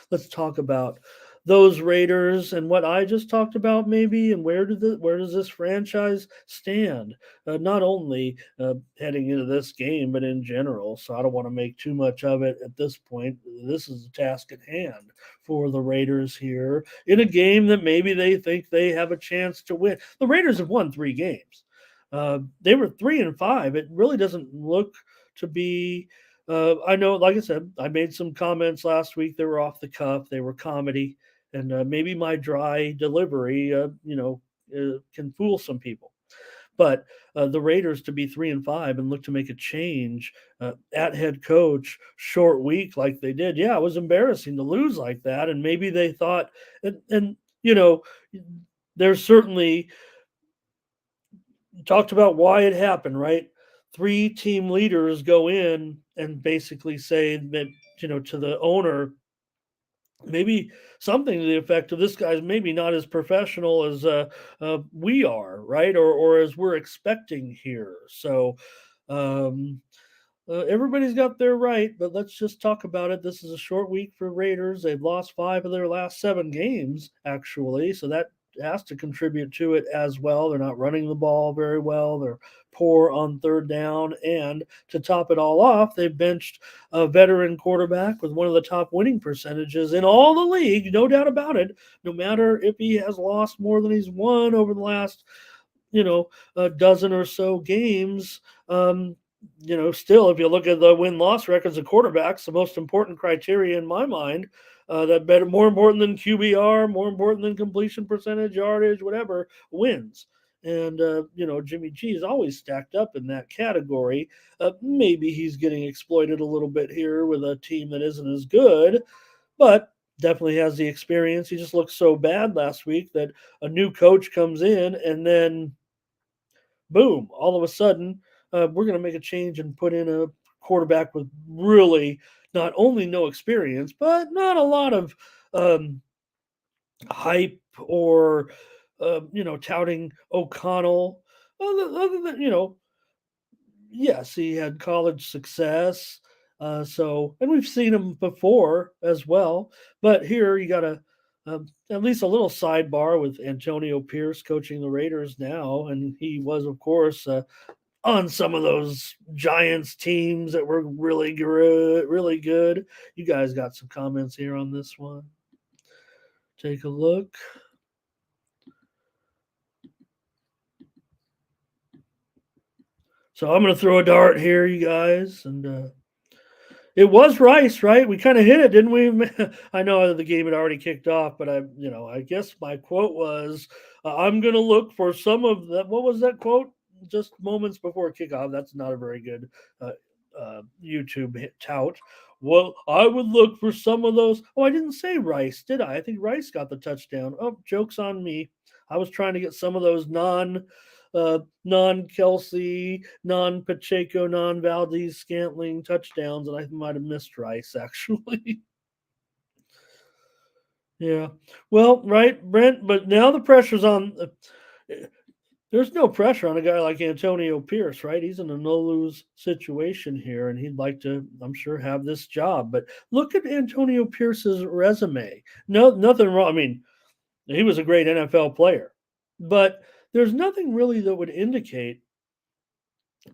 Let's talk about those Raiders and what I just talked about, maybe, and where does this franchise stand? Not only heading into this game, but in general. So I don't want to make too much of it at this point. This is the task at hand for the Raiders here in a game that maybe they think they have a chance to win. The Raiders have won 3 games. They were 3-5. It really doesn't look to be I know, like I said, I made some comments last week. They were off the cuff. They were comedy, and maybe my dry delivery, can fool some people. But the Raiders to be 3-5 and look to make a change at head coach, short week like they did. Yeah, it was embarrassing to lose like that, and maybe they thought, and you know, there's certainly talked about why it happened, right? 3 team leaders go in and basically say that, to the owner, maybe something to the effect of this guy's maybe not as professional as we are, right? Or as we're expecting here. So, um, everybody's got their right, but let's just talk about it. This is a short week for Raiders. They've lost 5 of their last 7 games, actually, so that has to contribute to it as well. They're not running the ball very well. They're poor on third down, and to top it all off, they've benched a veteran quarterback with one of the top winning percentages in all the league, no doubt about it. No matter if he has lost more than he's won over the last a dozen or so games. Still, if you look at the win loss records of quarterbacks, the most important criteria in my mind, that better, more important than QBR, more important than completion percentage, yardage, whatever, wins. And, Jimmy G is always stacked up in that category. Maybe he's getting exploited a little bit here with a team that isn't as good, but definitely has the experience. He just looked so bad last week that a new coach comes in and then boom, all of a sudden, we're going to make a change and put in a quarterback with really not only no experience, but not a lot of um, hype or, touting O'Connell. Other than, yes, he had college success. And we've seen him before as well. But here you got at least a little sidebar with Antonio Pierce coaching the Raiders now. And he was, of course, on some of those Giants teams that were really good, really good. You guys got some comments here on this one. Take a look. So I'm going to throw a dart here, you guys, and it was Rice, right? We kind of hit it, didn't we? I know the game had already kicked off, but I guess my quote was, "I'm going to look for some of that." What was that quote? Just moments before kickoff. That's not a very good uh, YouTube tout. Well, I would look for some of those. Oh, I didn't say Rice, did I? I think Rice got the touchdown. Oh, joke's on me. I was trying to get some of those non Kelsey, non Pacheco, non Valdez Scantling touchdowns, and I might have missed Rice actually. Yeah. Well, right, Brent, but now the pressure's on. There's no pressure on a guy like Antonio Pierce, right? He's in a no lose situation here, and he'd like to, I'm sure, have this job. But look at Antonio Pierce's resume. No, nothing wrong. I mean, he was a great NFL player, but there's nothing really that would indicate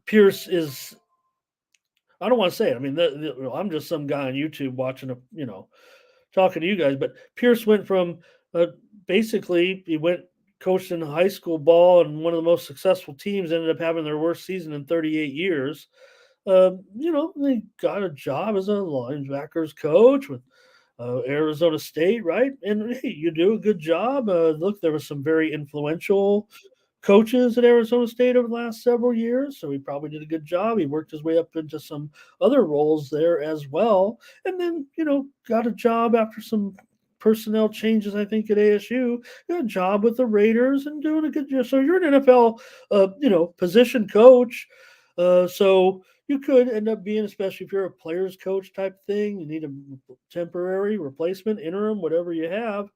Pierce is. I don't want to say it. I mean, I'm just some guy on YouTube watching talking to you guys. But Pierce went from basically he went coached in high school ball and one of the most successful teams ended up having their worst season in 38 years. They got a job as a linebackers coach with Arizona State, right? And hey, you do a good job. Look, there was some very influential coaches at Arizona State over the last several years, so he probably did a good job. He worked his way up into some other roles there as well, and then got a job after some personnel changes. I think at ASU, got a job with the Raiders and doing a good job. So you're an NFL, position coach. So you could end up being, especially if you're a player's coach type thing, you need a temporary replacement, interim, whatever you have,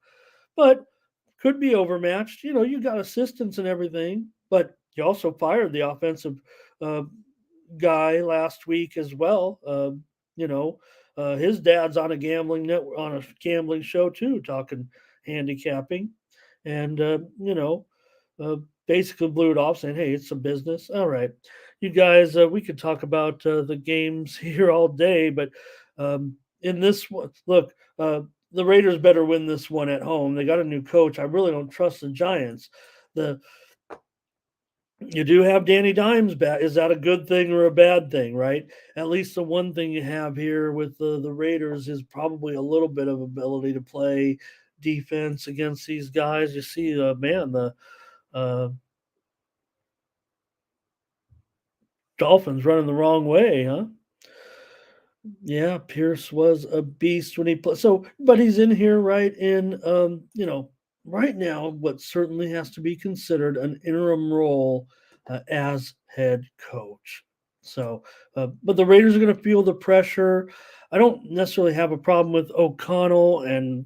but could be overmatched. You got assistants and everything, but you also fired the offensive uh, guy last week as well. You know, his dad's on a gambling network, on a gambling show too, talking handicapping, and uh, basically blew it off, saying, "Hey, it's a business." All right, you guys, we could talk about the games here all day, but in this one, look. The Raiders better win this one at home. They got a new coach. I really don't trust the Giants. The You do have Danny Dimes back. Is that a good thing or a bad thing, right? At least the one thing you have here with the Raiders is probably a little bit of ability to play defense against these guys. You see, man, the uh, Dolphins running the wrong way, huh? Yeah, Pierce was a beast when he played. So, but he's in here, right? Right now, what certainly has to be considered an interim role as head coach. So, but the Raiders are going to feel the pressure. I don't necessarily have a problem with O'Connell, and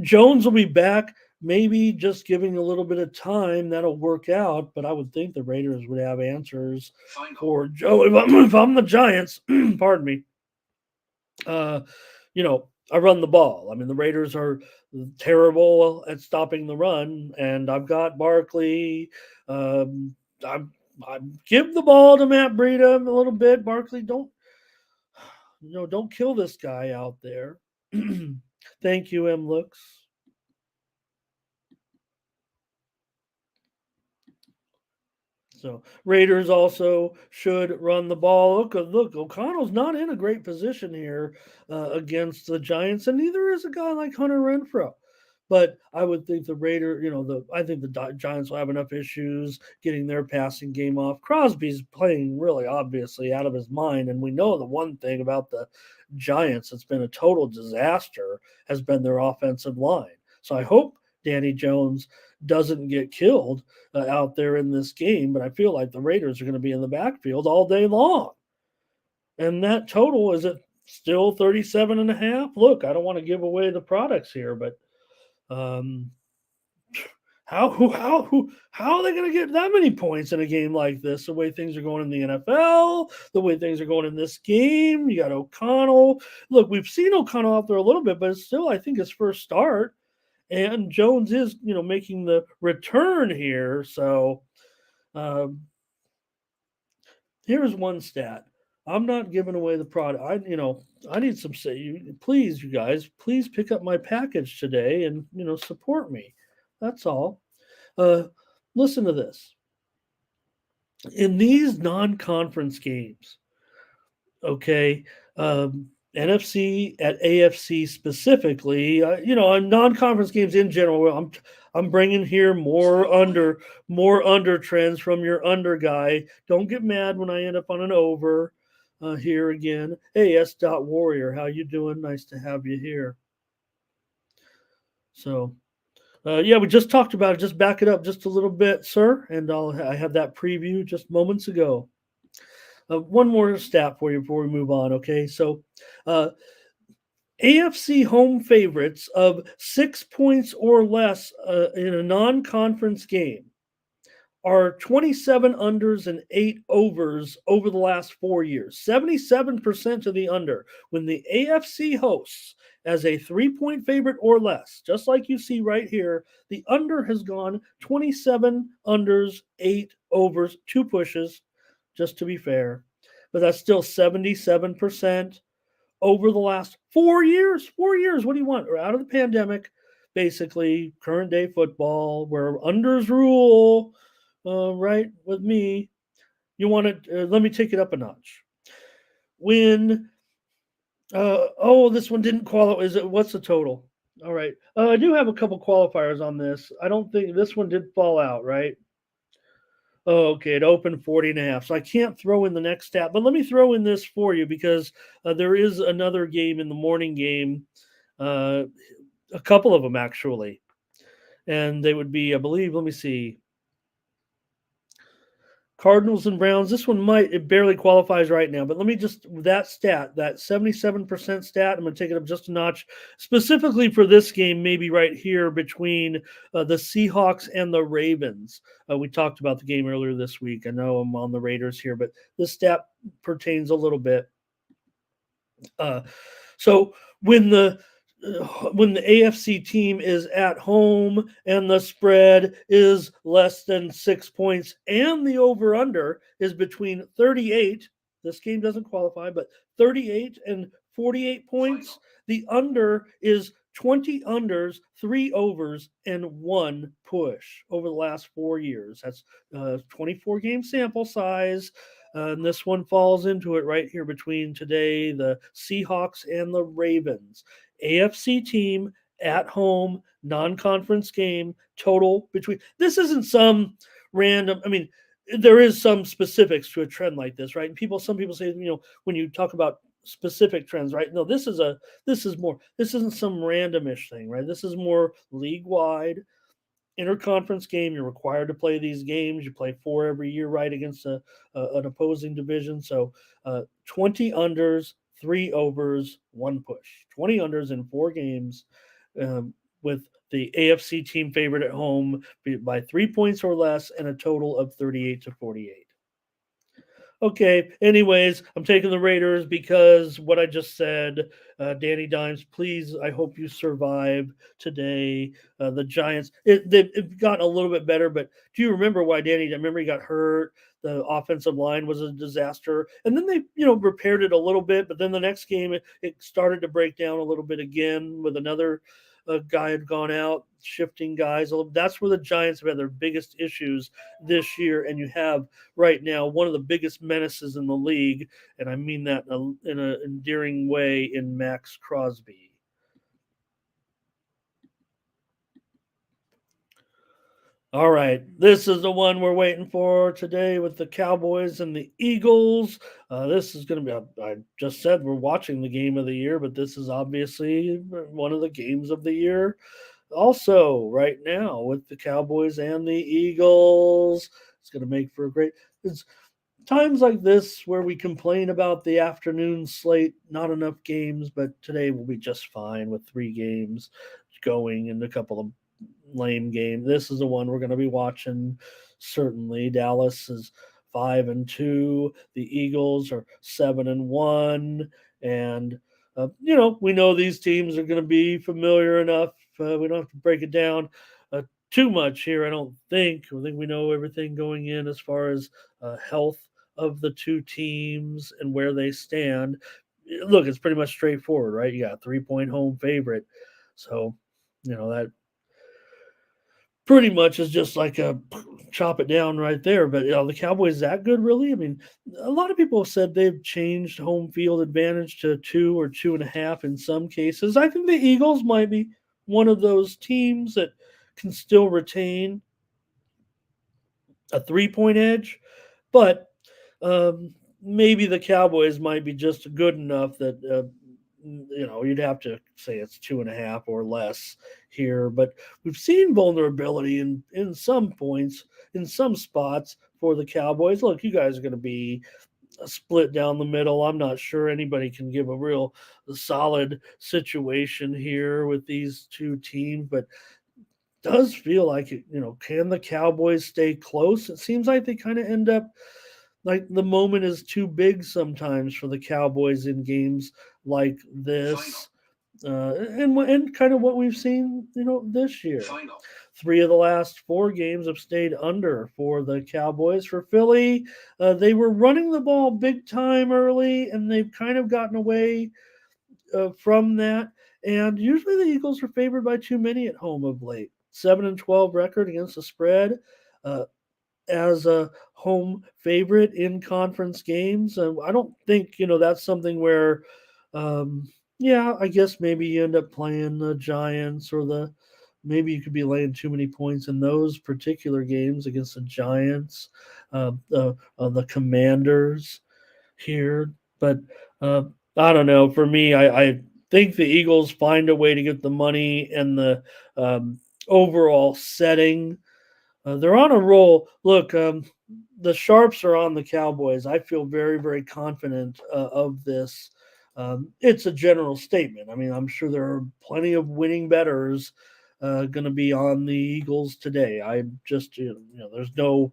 Jones will be back. Maybe just giving a little bit of time that'll work out. But I would think the Raiders would have answers for Joe. If I'm the Giants, pardon me. Uh, I run the ball. I mean, the Raiders are terrible at stopping the run, and I've got Barkley. Um, I give the ball to Matt Breida a little bit. Barkley, don't kill this guy out there. Thank you, M. Looks. So Raiders also should run the ball. Look, O'Connell's not in a great position here against the Giants, and neither is a guy like Hunter Renfro. But I would think the Raider, I think the Giants will have enough issues getting their passing game off. Crosby's playing really obviously out of his mind, and we know the one thing about the Giants that's been a total disaster has been their offensive line. So I hope Danny Jones doesn't get killed out there in this game, but I feel like the Raiders are going to be in the backfield all day long. And that total is at still 37 and a half. Look, I don't want to give away the products here, but um, how are they going to get that many points in a game like this? The way things are going in the NFL, the way things are going in this game. You got O'Connell. Look, we've seen O'Connell out there a little bit, but it's still, I think, his first start. And Jones is, making the return here. So um, here's one stat. I'm not giving away the product. I need some say. Please, you guys, please pick up my package today and support me. That's all. Uh, Listen to this. In these non-conference games, okay, NFC at AFC specifically, on non-conference games in general, I'm bringing here more under trends from your under guy. Don't get mad when I end up on an over here again. Hey, S. Warrior, how you doing? Nice to have you here. So yeah, we just talked about it. Just back it up just a little bit, sir, and I have that preview just moments ago. One more stat for you before we move on. Okay, so AFC home favorites of 6 points or less in a non-conference game are 27 unders and 8 overs over the last 4 years. 77% of the under. When the AFC hosts as a 3-point favorite or less, just like you see right here, the under has gone 27 unders, 8 overs, 2 pushes, just to be fair. But that's still 77% over the last 4 years. 4 years. What do you want? We're out of the pandemic, basically, current day football, where unders rule, right? With me, you want to let me take it up a notch. When this one didn't qualify. What's the total? All right. I do have a couple qualifiers on this. I don't think this one did fall out, right? Oh, okay. It opened 40 and a half. So I can't throw in the next stat, but let me throw in this for you because there is another game in the morning game, uh, a couple of them actually. And they would be, I believe, let me see. Cardinals and Browns. This one it barely qualifies right now, but let me just that stat, that 77% stat, I'm going to take it up just a notch, specifically for this game, maybe right here between the Seahawks and the Ravens. We talked about the game earlier this week. I know I'm on the Raiders here, but this stat pertains a little bit. So when the AFC team is at home and the spread is less than 6 points and the over under is between 38, this game doesn't qualify, but 38 and 48 points, the under is 20 unders, 3 overs, and 1 push over the last 4 years. That's 24 game sample size. And this one falls into it right here between today, the Seahawks and the Ravens. AFC team at home, non-conference game, total between. This isn't some random. I mean, there is some specifics to a trend like this, right? And some people say, when you talk about specific trends, right? No, this isn't some randomish thing, right? This is more league wide. Interconference game, you're required to play these games. You play 4 every year, right, against an opposing division. So 20 unders, 3 overs, 1 push. 20 unders in 4 games, with the AFC team favorite at home by 3 points or less, and a total of 38 to 48. Okay, anyways, I'm taking the Raiders because what I just said. Danny Dimes, please, I hope you survive today. The Giants, they've gotten a little bit better, but do you remember why remember he got hurt? The offensive line was a disaster. And then they, repaired it a little bit, but then the next game, it started to break down a little bit again with another guy had gone out, shifting guys. That's where the Giants have had their biggest issues this year. And you have right now one of the biggest menaces in the league, and I mean that in an endearing way, in Max Crosby. All right, this is the one we're waiting for today with the Cowboys and the Eagles. This is going to be, I just said we're watching the game of the year, but this is obviously one of the games of the year. Also, right now with the Cowboys and the Eagles, it's going to make for a great. It's times like this where we complain about the afternoon slate, not enough games, but today will be just fine with 3 games going and a couple of lame game. This is the one we're going to be watching. Certainly, Dallas is 5-2. The Eagles are 7-1, and we know these teams are going to be familiar enough. We don't have to break it down too much here. I don't think. I think we know everything going in as far as health of the 2 teams and where they stand. Look, it's pretty much straightforward, right? You got a 3-point home favorite, so that pretty much is just like a chop it down right there. But the Cowboys that good, really? I mean, a lot of people have said they've changed home field advantage to 2 or 2.5 in some cases. I think the Eagles might be one of those teams that can still retain a 3-point edge, but maybe the Cowboys might be just good enough that you'd have to say it's 2.5 or less here. But we've seen vulnerability in some points, in some spots for the Cowboys. Look, you guys are going to be a split down the middle. I'm not sure anybody can give a real solid situation here with these 2 teams, but does feel like it, can the Cowboys stay close? It seems like they kind of end up like the moment is too big sometimes for the Cowboys in games like this. And kind of what we've seen, this year. 3 of the last 4 games have stayed under for the Cowboys. For Philly, they were running the ball big time early, and they've kind of gotten away from that. And usually the Eagles are favored by too many at home of late. 7-12 record against the spread. As a home favorite in conference games. I don't think, that's something where, I guess maybe you end up playing the Giants or maybe you could be laying too many points in those particular games against the Giants, the Commanders here. But I don't know. For me, I think the Eagles find a way to get the money and the overall setting. They're on a roll. Look, the sharps are on the Cowboys. I feel very, very confident of this. It's a general statement. I mean, I'm sure there are plenty of winning bettors going to be on the Eagles today. I just, there's no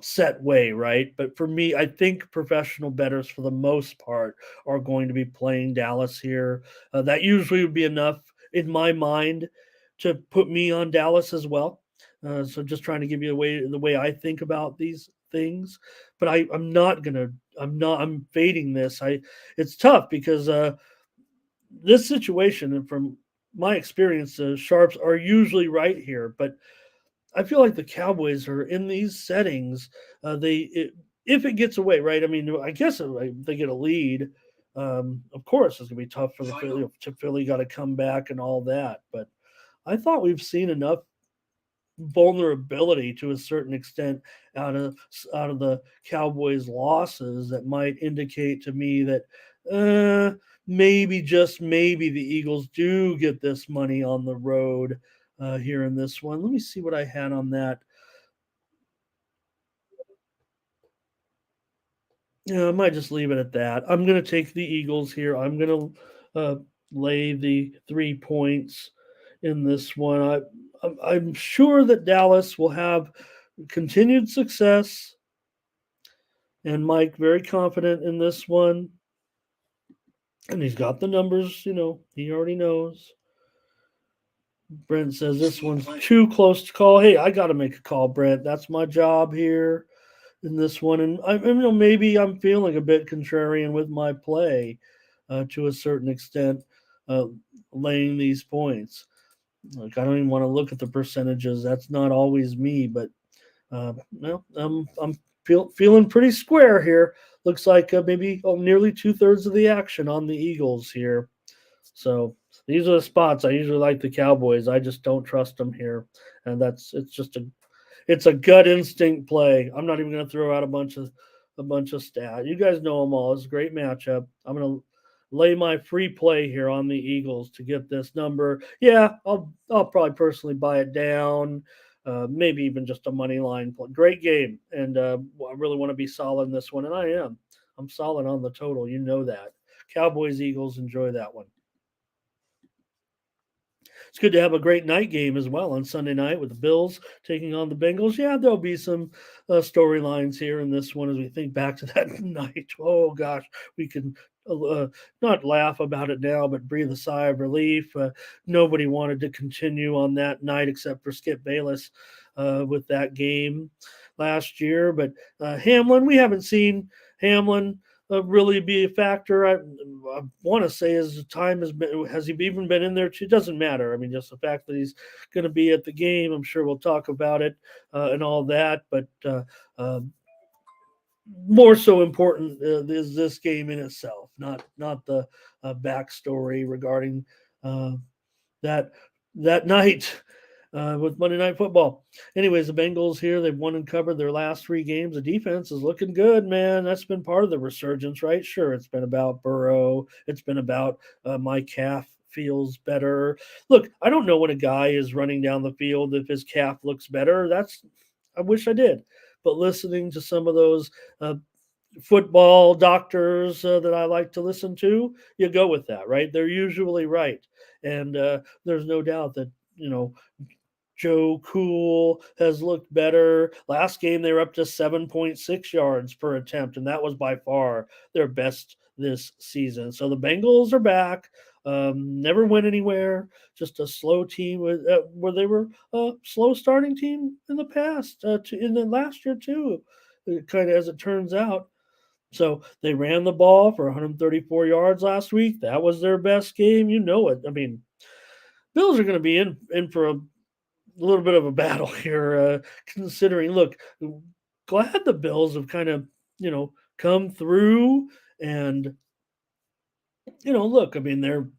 set way, right? But for me, I think professional bettors, for the most part, are going to be playing Dallas here. That usually would be enough in my mind to put me on Dallas as well. So just trying to give you the way I think about these things. But I'm not gonna. I'm fading this. It's tough because this situation, and from my experience, the sharps are usually right here, but I feel like the Cowboys are in these settings. If it gets away, right? I mean, I guess if they get a lead. Of course, it's gonna be tough for the Philly. Philly got to come back and all that. But I thought we've seen enough vulnerability to a certain extent out of the Cowboys' losses that might indicate to me that maybe, just maybe, the Eagles do get this money on the road here in this one. Let me see what I had on that. Yeah, I might just leave it at that. I'm going to take the Eagles here. I'm going to lay the 3 points in this one. I'm sure that Dallas will have continued success, and Mike very confident in this one. And he's got the numbers, he already knows. Brent says this one's too close to call. Hey, I got to make a call, Brent. That's my job here in this one. And maybe I'm feeling a bit contrarian with my play to a certain extent, uh, laying these points. Like, I don't even want to look at the percentages. That's not always me, but I'm feeling pretty square here. Looks like maybe nearly 2/3 of the action on the Eagles here. So these are the spots I usually like the Cowboys. I just don't trust them here, and it's a gut instinct play. I'm not even going to throw out a bunch of stats. You guys know them all. It's a great matchup. I'm going to lay my free play here on the Eagles to get this number. Yeah, I'll probably personally buy it down. Maybe even just a money line play. Great game, and I really want to be solid in this one, and I am. I'm solid on the total. You know that. Cowboys, Eagles, enjoy that one. It's good to have a great night game as well on Sunday night with the Bills taking on the Bengals. Yeah, there'll be some storylines here in this one as we think back to that night. Oh gosh, we can not laugh about it now, but breathe a sigh of relief. Nobody wanted to continue on that night except for Skip Bayless with that game last year. But Hamlin, we haven't seen Hamlin really be a factor. I want to say as time has he even been in there? It doesn't matter. I mean, just the fact that he's going to be at the game. I'm sure we'll talk about it and all that. But more so important is this game in itself, not the backstory regarding uh, that night with Monday Night Football. Anyways, the Bengals here, they've won and covered their last 3 games. The defense is looking good, man. That's been part of the resurgence, right? Sure, it's been about Burrow. It's been about my calf feels better. Look, I don't know when a guy is running down the field if his calf looks better. I wish I did. But listening to some of those football doctors that I like to listen to, you go with that, right? They're usually right. And there's no doubt that, Joe Cool has looked better. Last game, they were up to 7.6 yards per attempt, and that was by far their best this season. So the Bengals are back. Never went anywhere. Just a slow team where they were a slow starting team in the past, in the last year too, kind of as it turns out. So they ran the ball for 134 yards last week. That was their best game. You know it. I mean, Bills are going to be in for a little bit of a battle here, considering. Look, glad the Bills have kind of come through, and look, I mean they're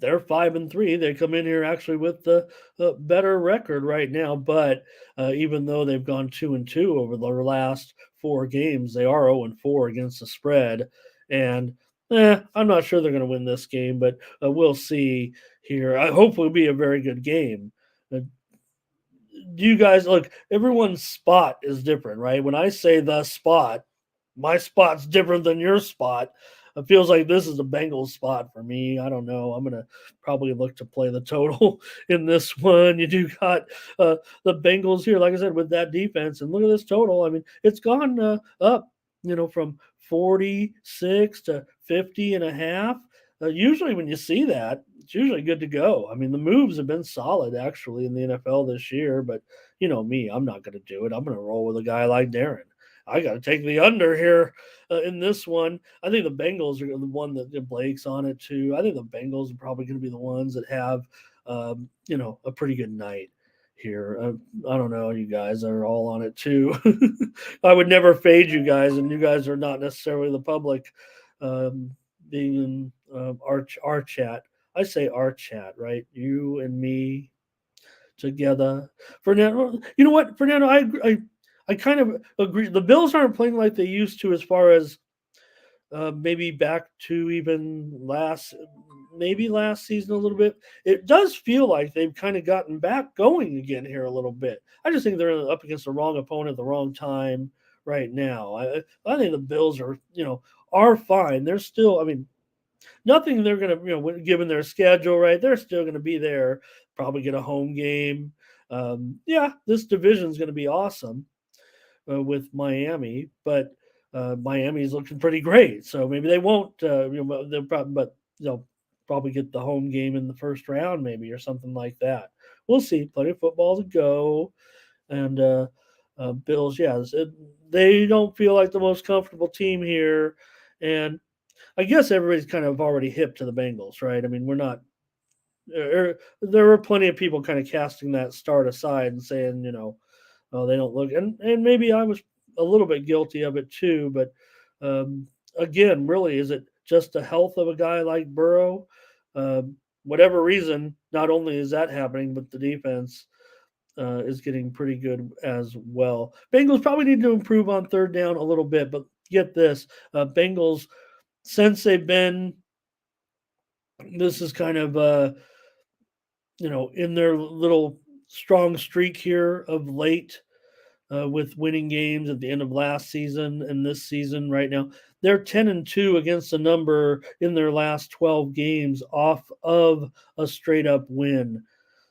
5-3. They come in here actually with the better record right now, but even though they've gone 2-2 over the last 4 games, they are 0-4 against the spread, and I'm not sure they're going to win this game, but we'll see here. I hope it'll be a very good game. do you guys look? Everyone's spot is different, right? When I say the spot, my spot's different than your spot. It feels like this is the Bengals spot for me. I don't know. I'm gonna probably look to play the total in this one. You do got the Bengals here, like I said, with that defense, and look at this total. I mean, it's gone up, from 46 to 50 and a half. Usually, when you see that, it's usually good to go. I mean, the moves have been solid actually in the NFL this year, but you know me, I'm not going to do it. I'm going to roll with a guy like Darren. I got to take the under here in this one. I think the Bengals are the one that Blake's on it too. I think the Bengals are probably going to be the ones that have, a pretty good night here. I don't know. You guys are all on it too. I would never fade you guys, and you guys are not necessarily the public being in our chat. I say our chat, right? You and me together. Fernando, you know what, Fernando? I kind of agree. The Bills aren't playing like they used to, as far as maybe back to even maybe last season a little bit. It does feel like they've kind of gotten back going again here a little bit. I just think they're up against the wrong opponent at the wrong time right now. I think the Bills are fine. They're still, I mean, nothing they're going to, given their schedule, right? They're still going to be there, probably get a home game. Yeah, this division is going to be awesome with Miami, but Miami's looking pretty great. So maybe they won't, they'll probably, but they'll probably get the home game in the first round, maybe, or something like that. We'll see. Plenty of football to go. And Bills, yeah, they don't feel like the most comfortable team here. And I guess everybody's kind of already hip to the Bengals, right? I mean, we're not. There were plenty of people kind of casting that start aside and saying, oh, they don't look, and maybe I was a little bit guilty of it too. But again, really, is it just the health of a guy like Burrow? Whatever reason, not only is that happening, but the defense is getting pretty good as well. Bengals probably need to improve on third down a little bit, but get this, Bengals, since they've been, this is kind of in their little strong streak here of late with winning games at the end of last season and this season right now. They're 10-2 against the number in their last 12 games off of a straight up win.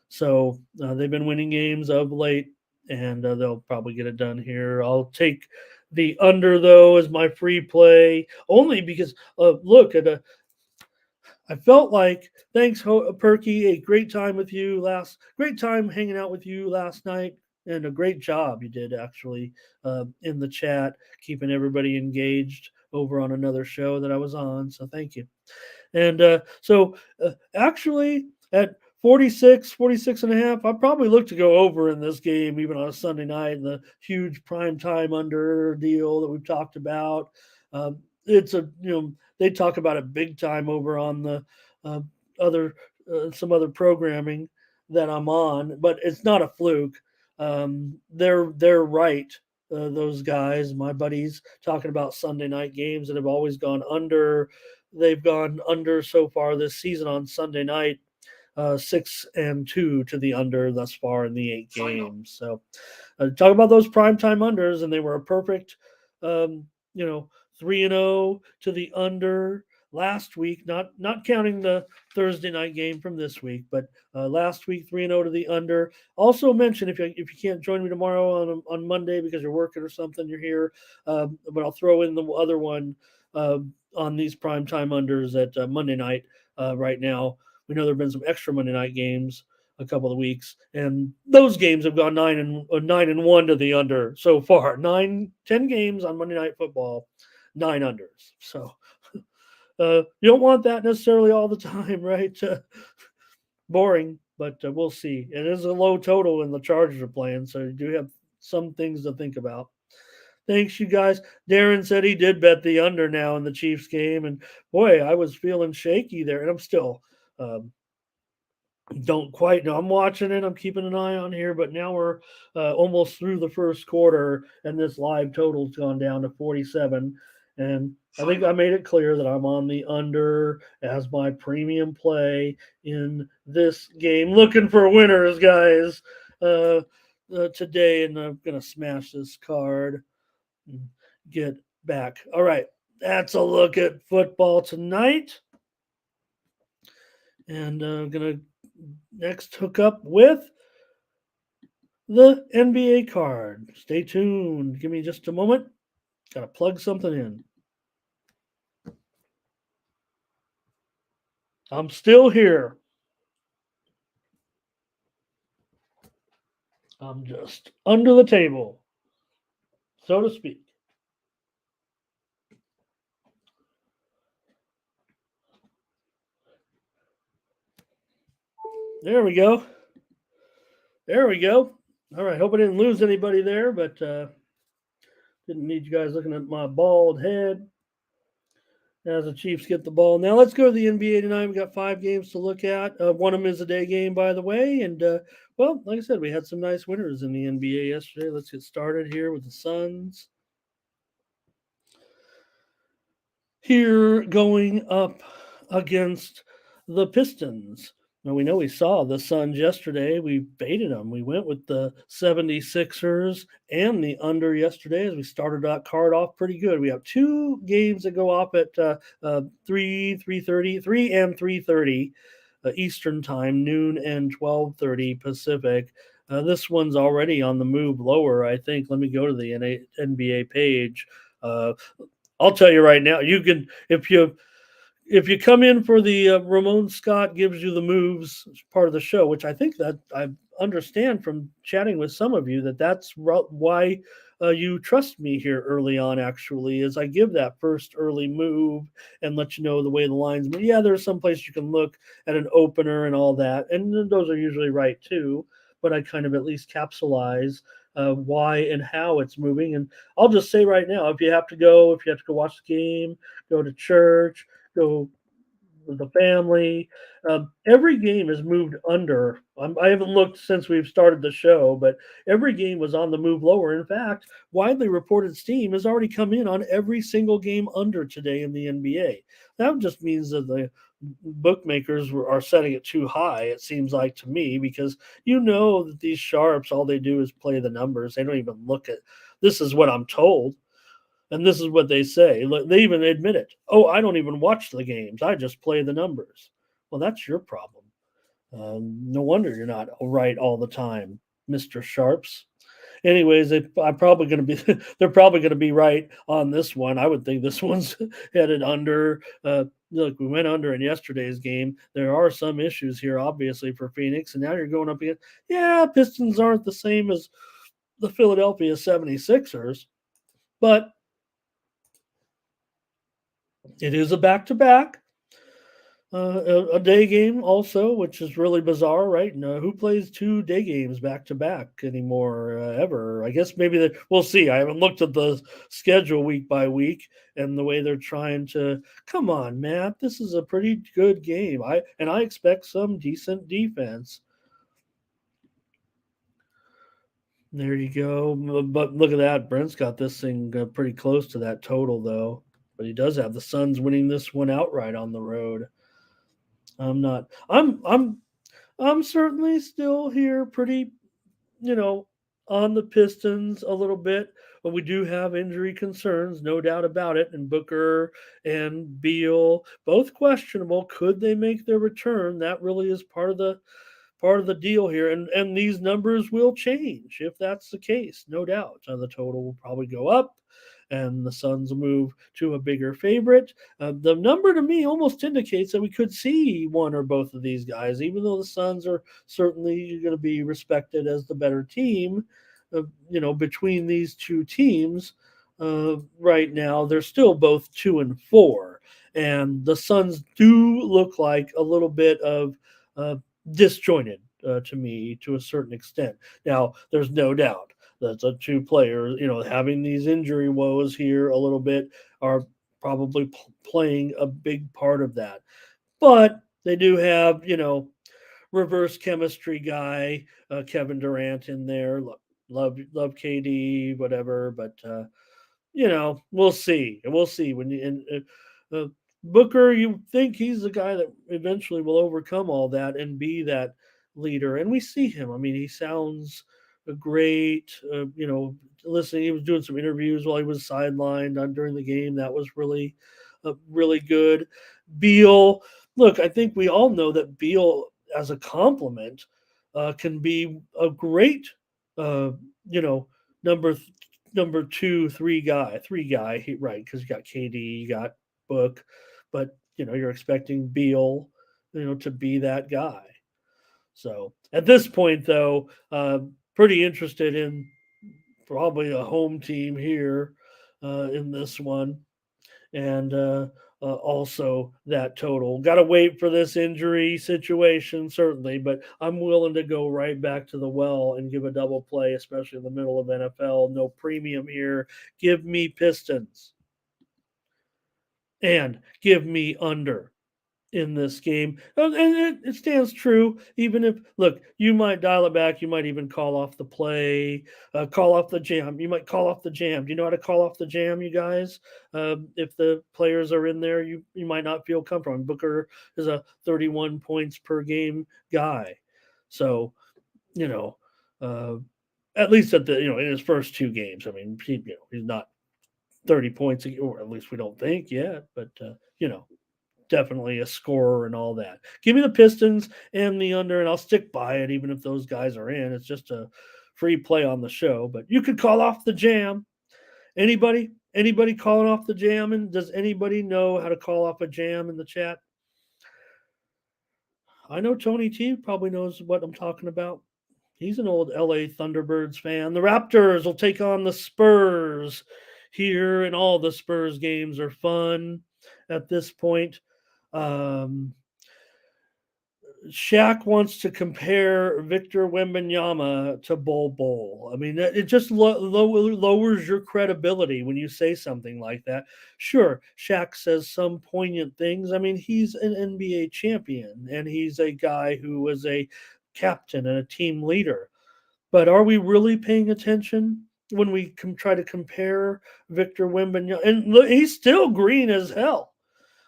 So they've been winning games of late, and they'll probably get it done here. I'll take the under, though, as my free play, only because, look, I felt like, thanks, Perky, a great time with you great time hanging out with you last night, and a great job you did actually in the chat, keeping everybody engaged over on another show that I was on. So thank you. And actually at 46 and a half, I probably look to go over in this game, even on a Sunday night, and the huge prime time under deal that we've talked about. It's they talk about it big time over on the uh, other some other programming that I'm on, but it's not a fluke. They're right. Those guys, my buddies, talking about Sunday night games that have always gone under. They've gone under so far this season on Sunday night, 6-2 to the under thus far in the 8 games. So, talk about those primetime unders, and they were a perfect, 3-0 to the under last week. Not counting the Thursday night game from this week, but last week 3-0 to the under. Also mention, if you can't join me tomorrow on Monday because you're working or something, you're here, but I'll throw in the other one on these primetime unders at Monday night right now. We know there have been some extra Monday night games a couple of weeks, and those games have gone 9-1 to the under so far. 10 games on Monday Night Football, 9 unders. So you don't want that necessarily all the time, right? Boring, but we'll see. It is a low total, and the Chargers are playing, so you do have some things to think about. Thanks, you guys. Darren said he did bet the under now in the Chiefs game, and boy, I was feeling shaky there, and I'm still don't quite know. I'm watching it. I'm keeping an eye on here, but now we're almost through the first quarter, and this live total's gone down to 47. And I think I made it clear that I'm on the under as my premium play in this game. Looking for winners, guys. today, and I'm going to smash this card and get back. All right, that's a look at football tonight. And I'm going to next hook up with the NBA card. Stay tuned. Give me just a moment. Got to plug something in. I'm still here. I'm just under the table, so to speak. There we go. There we go. All right. Hope I didn't lose anybody there, but didn't need you guys looking at my bald head as the Chiefs get the ball. Now let's go to the NBA tonight. We got 5 games to look at. One of them is a day game, by the way. And well, like I said, we had some nice winners in the NBA yesterday. Let's get started here with the Suns. Here going up against the Pistons. Now, we know we saw the Suns yesterday. We baited them. We went with the 76ers and the under yesterday as we started that card off pretty good. We have 2 games that go off at 3 and 3:30 Eastern time, noon and 12:30 Pacific. This one's already on the move lower, I think. Let me go to the NBA page. I'll tell you right now, you can if you come in for the Ramon Scott gives you the moves part of the show, which I think that I understand from chatting with some of you that's why you trust me here early on. Actually, is I give that first early move and let you know the way the lines. But yeah, there's some place you can look at an opener and all that, and those are usually right too. But I kind of at least capsulize why and how it's moving. And I'll just say right now, if you have to go watch the game, go to church, go with the family. Every game has moved under. I haven't looked since we've started the show, but every game was on the move lower. In fact, widely reported steam has already come in on every single game under today in the NBA. That just means that the bookmakers are setting it too high, it seems like to me, because you know that these sharps, all they do is play the numbers. They don't even look at this is what I'm told. And this is what they say. They even admit it. Oh, I don't even watch the games. I just play the numbers. Well, that's your problem. No wonder you're not right all the time, Mr. Sharps. Anyways, I'm probably going to be. They're probably going to be right on this one. I would think this one's headed under. Look, we went under in yesterday's game. There are some issues here, obviously, for Phoenix, and now you're going up against. Yeah, Pistons aren't the same as the Philadelphia 76ers, but it is a back-to-back, a day game also, which is really bizarre, right? And, who plays 2 day games back-to-back anymore ever? I guess maybe we'll see. I haven't looked at the schedule week by week and the way they're trying to. Come on, Matt, this is a pretty good game. I expect some decent defense. There you go. But look at that. Brent's got this thing pretty close to that total, though. But he does have the Suns winning this one outright on the road. I'm not. I'm certainly still here, pretty, you know, on the Pistons a little bit, but we do have injury concerns, no doubt about it. And Booker and Beal, both questionable. Could they make their return? That really is part of the deal here. And these numbers will change if that's the case, no doubt. The total will probably go up and the Suns will move to a bigger favorite. The number to me almost indicates that we could see one or both of these guys, even though the Suns are certainly going to be respected as the better team. Between these 2 teams right now, they're still both 2-4, and the Suns do look like a little bit of disjointed to me to a certain extent. Now, there's no doubt that the 2 players, having these injury woes here a little bit are probably playing a big part of that. But they do have, reverse chemistry guy, Kevin Durant in there. Love KD, whatever. But we'll see. We'll see when Booker. You think he's the guy that eventually will overcome all that and be that leader, and we see him. I mean, he sounds a great, listening. He was doing some interviews while he was sidelined during the game. That was really good. Beal, look, I think we all know that Beal, as a compliment, can be a great, uh, you know, number number two, three guy, right? Because you got KD, you got Book, but you're expecting Beal, to be that guy. So at this point, though, pretty interested in probably a home team here in this one, and also that total. Got to wait for this injury situation, certainly, but I'm willing to go right back to the well and give a double play, especially in the middle of NFL. No premium here. Give me Pistons and give me under in this game. And it stands true, even if, look, you might dial it back. You might even call off the play, call off the jam. You might call off the jam. Do you know how to call off the jam, you guys? If the players are in there, you might not feel comfortable. Booker is a 31 points per game guy. So, you know, uh, at least at the, in his first two games, I mean, he's not 30 points, or at least we don't think yet, but, definitely a scorer and all that. Give me the Pistons and the under, and I'll stick by it, even if those guys are in. It's just a free play on the show. But you could call off the jam. Anybody? Anybody calling off the jam? And does anybody know how to call off a jam in the chat? I know Tony T probably knows what I'm talking about. He's an old LA Thunderbirds fan. The Raptors will take on the Spurs here, and all the Spurs games are fun at this point. Um, Shaq wants to compare Victor Wembanyama to Bol Bol. I mean, it just lowers your credibility when you say something like that. Sure, Shaq says some poignant things. I mean, he's an NBA champion, and he's a guy who was a captain and a team leader. But are we really paying attention when we try to compare Victor Wembanyama? And look, he's still green as hell.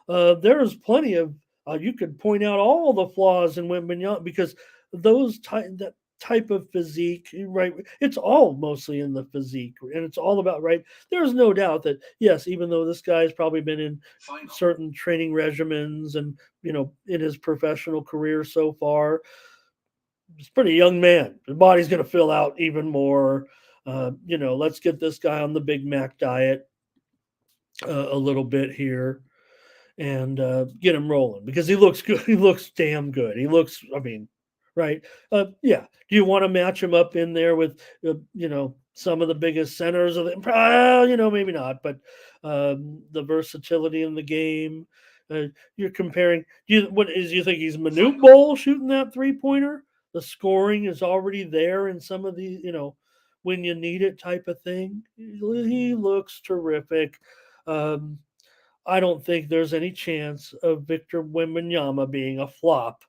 There's plenty of you could point out all the flaws in Wembanyama, because that type of physique, right? It's all mostly in the physique, and it's all about, right. There's no doubt that, yes, even though this guy's probably been in certain training regimens and in his professional career so far, he's a pretty young man. His body's going to fill out even more. Let's get this guy on the Big Mac diet a little bit here and get him rolling, because he looks good. He looks damn good. He looks, I mean, right? Yeah. Do you want to match him up in there with, some of the biggest centers of the, maybe not, but the versatility in the game. You're comparing. You think he's Manute Bol shooting that 3-pointer? The scoring is already there in some of the, when you need it type of thing. He looks terrific. I don't think there's any chance of Victor Wembanyama being a flop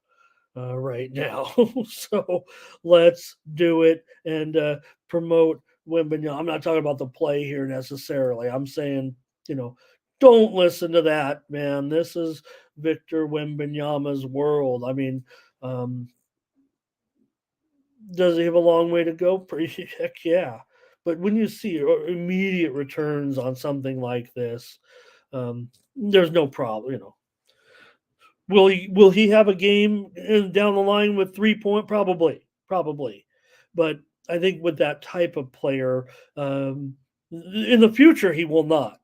right now. So let's do it and promote Wembanyama. I'm not talking about the play here necessarily. I'm saying, don't listen to that, man. This is Victor Wembanyama's world. I mean, does he have a long way to go? Heck yeah. But when you see immediate returns on something like this, there's no problem. Will he have a game down the line with 3 point? Probably. But I think with that type of player, in the future he will not.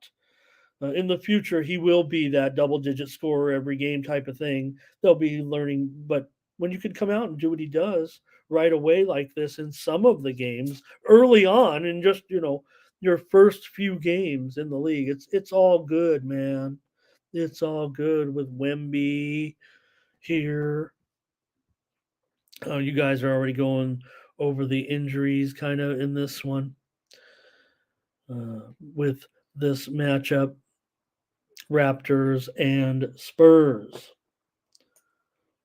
In the future, he will be that double-digit scorer every game type of thing. They'll be learning, but when you can come out and do what he does right away like this in some of the games early on, and just your first few games in the league, it's all good, man. It's all good with Wemby here. You guys are already going over the injuries kind of in this one with this matchup. Raptors and Spurs.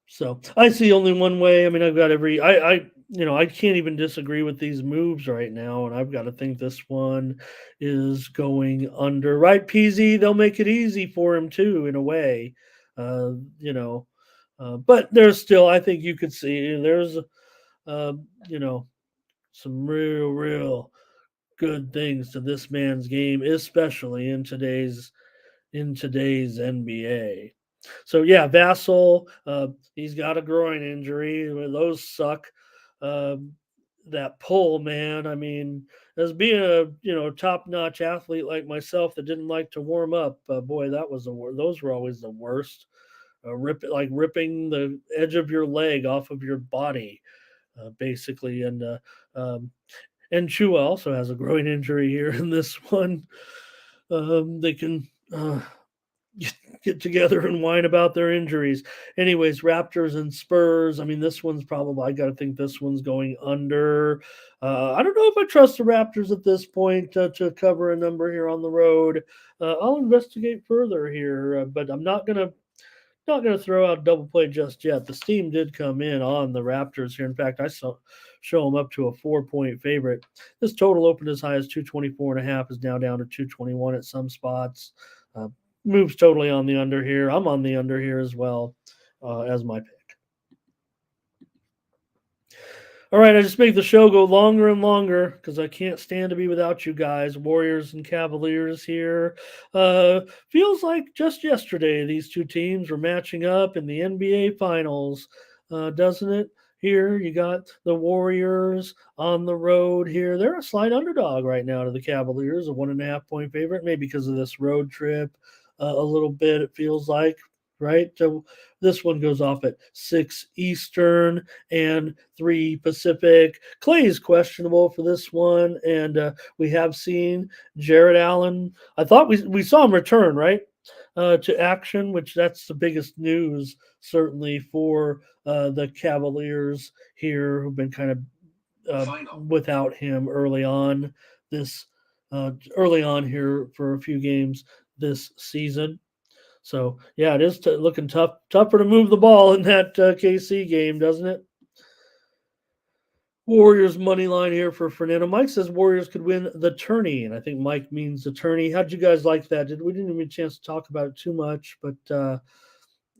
So I see only one way. I mean, I've got I can't even disagree with these moves right now, and I've got to think this one is going under. Right, PZ? They'll make it easy for him too, in a way. Uh, you know, but there's still, I think you could see there's, you know, some real good things to this man's game, especially in today's NBA. So yeah, Vassell, he's got a groin injury. Those suck. Um, that pull, man. I mean, as being a top notch athlete like myself that didn't like to warm up, boy, that was the worst. Those were always the worst. Ripping the edge of your leg off of your body, basically. Um, and Chua also has a groin injury here in this one. They can get together and whine about their injuries. Anyways, Raptors and Spurs. I mean, this one's probably, I got to think this one's going under. I don't know if I trust the Raptors at this point to cover a number here on the road. I'll investigate further here, but I'm not gonna throw out double play just yet. The steam did come in on the Raptors here. In fact, I saw show them up to a 4-point favorite. This total opened as high as 224.5, is now down to 221 at some spots. Uh, Moves totally on the under here. I'm on the under here as well, as my pick. All right, I just make the show go longer and longer because I can't stand to be without you guys. Warriors and Cavaliers here. Feels like just yesterday these two teams were matching up in the NBA Finals, doesn't it? Here you got the Warriors on the road. Here they're a slight underdog right now to the Cavaliers, a 1.5 point favorite, maybe because of this road trip. A little bit, it feels like, right? So this one goes off at 6 Eastern and 3 Pacific. Clay's questionable for this one, and we have seen Jared Allen. I thought we saw him return, right? To action, which that's the biggest news certainly for the Cavaliers here, who've been kind of without him this early on here for a few games this season. So yeah, it is looking tougher to move the ball in that KC game, doesn't it? Warriors money line here for Fernando. Mike says Warriors could win the tourney, and I think Mike means the tourney. How'd you guys like that? We didn't even get a chance to talk about it too much, but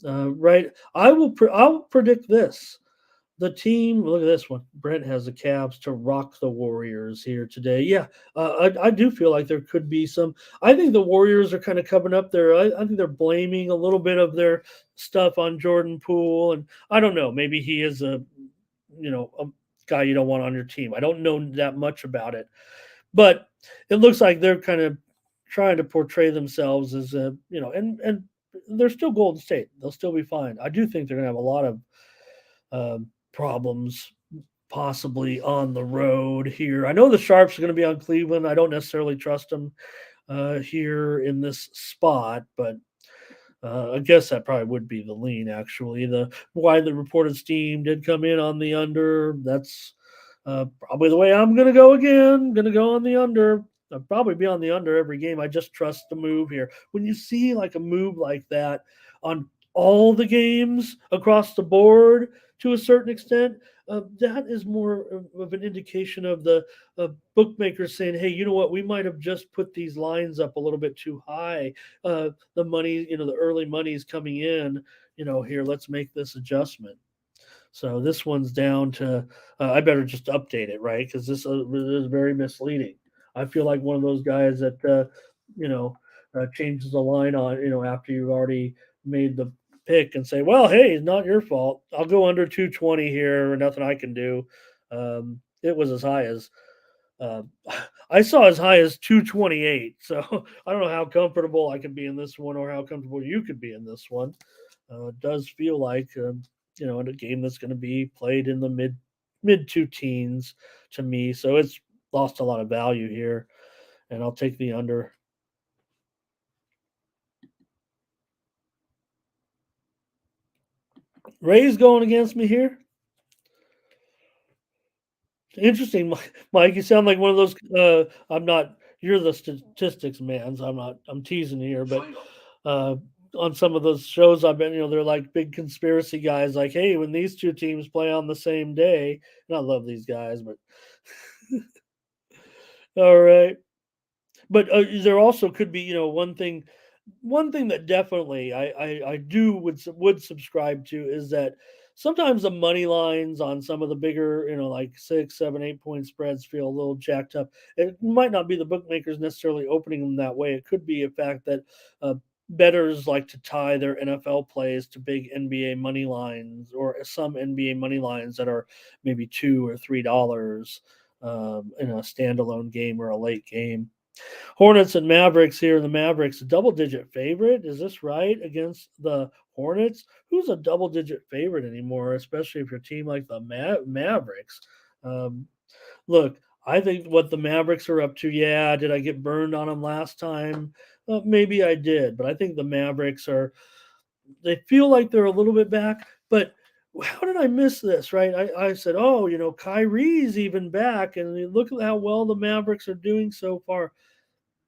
right, I'll predict this. The team, look at this one. Brent has the Cavs to rock the Warriors here today. Yeah, I do feel like there could be some. I think the Warriors are kind of coming up there. I think they're blaming a little bit of their stuff on Jordan Poole, and I don't know. Maybe he is a guy you don't want on your team. I don't know that much about it, but it looks like they're kind of trying to portray themselves as and they're still Golden State. They'll still be fine. I do think they're going to have a lot of problems possibly on the road here. I know the Sharps are going to be on Cleveland. I don't necessarily trust them here in this spot, but I guess that probably would be the lean. Actually, the widely reported steam did come in on the under. That's probably the way I'm going to go again. Going to go on the under. I'll probably be on the under every game. I just trust the move here. When you see like a move like that on all the games across the board to a certain extent, that is more of an indication of the bookmakers saying, hey, you know what? We might have just put these lines up a little bit too high. The money, the early money is coming in, here, let's make this adjustment. So this one's down to, I better just update it, right? Because this is very misleading. I feel like one of those guys that, changes the line on, after you've already made the pick and say, well, hey, it's not your fault. I'll go under 220 here. Nothing I can do. It was as high as, uh, I saw as high as 228. So I don't know how comfortable I could be in this one or how comfortable you could be in this one. It does feel like, in a game that's going to be played in the mid two teens to me. So it's lost a lot of value here, and I'll take the under. Ray's going against me here. Interesting, Mike. You sound like one of those. I'm not. You're the statistics man. So I'm not. I'm teasing here, but uh, on some of those shows I've been, they're like big conspiracy guys. Like, hey, when these two teams play on the same day, and I love these guys, but all right. But there also could be, one thing. One thing that definitely I do would subscribe to is that sometimes the money lines on some of the bigger, like 6, 7, 8 point spreads feel a little jacked up. It might not be the bookmakers necessarily opening them that way. It could be a fact that uh, bettors like to tie their NFL plays to big NBA money lines or some NBA money lines that are maybe $2 or $3 in a standalone game or a late game. Hornets and Mavericks here. The Mavericks, a double digit favorite. Is this right against the Hornets? Who's a double digit favorite anymore, especially if your team like the Mavericks? Um, Look, I think what the Mavericks are up to, yeah, did I get burned on them last time? Maybe I did, but I think the Mavericks they feel like they're a little bit back, but how did I miss this, right? I said, oh, Kyrie's even back, and look at how well the Mavericks are doing so far.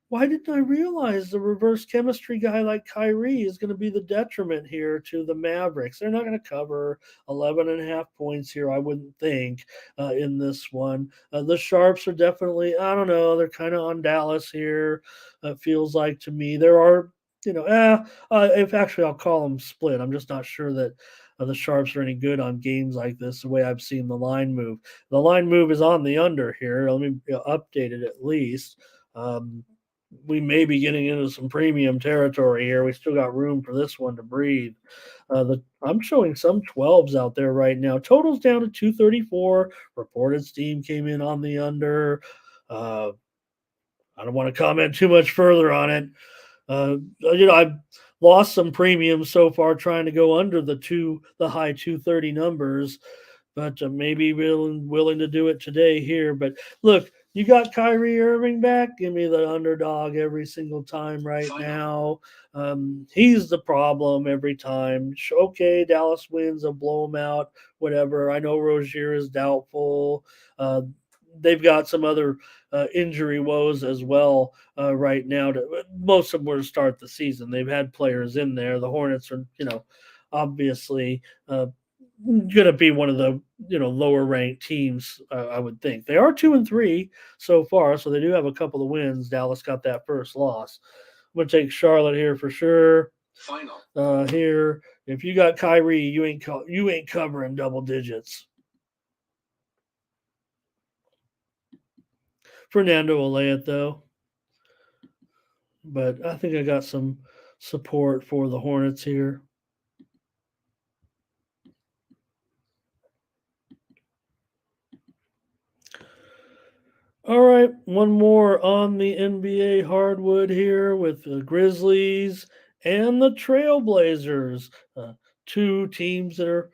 Why didn't I realize the reverse chemistry guy like Kyrie is going to be the detriment here to the Mavericks? They're not going to cover 11 and a half points here, I wouldn't think, in this one. The Sharps are definitely, I don't know, they're kind of on Dallas here. It feels like to me. There are, if actually I'll call them split. I'm just not sure that the Sharps are any good on games like this, the way I've seen the line move. The line move is on the under here. Let me update it at least. We may be getting into some premium territory here. We still got room for this one to breathe. I'm showing some 12s out there right now. Totals down to 234. Reported steam came in on the under. Uh, I don't want to comment too much further on it. I've lost some premium so far trying to go under the high 230 numbers, but maybe willing to do it today here. But look, you got Kyrie Irving back. Give me the underdog every single time right now. He's the problem every time. Okay, Dallas wins, they'll blow him out, whatever. I know Rozier is doubtful. Uh, they've got some other injury woes as well right now. Most of them were to start the season. They've had players in there. The Hornets are, obviously going to be one of the lower ranked teams. I would think they are 2-3 so far, so they do have a couple of wins. Dallas got that first loss. I'm going to take Charlotte here for sure. Final here. If you got Kyrie, you ain't covering double digits. Fernando will lay it though. But I think I got some support for the Hornets here. All right, one more on the NBA hardwood here with the Grizzlies and the Trailblazers. Two teams that are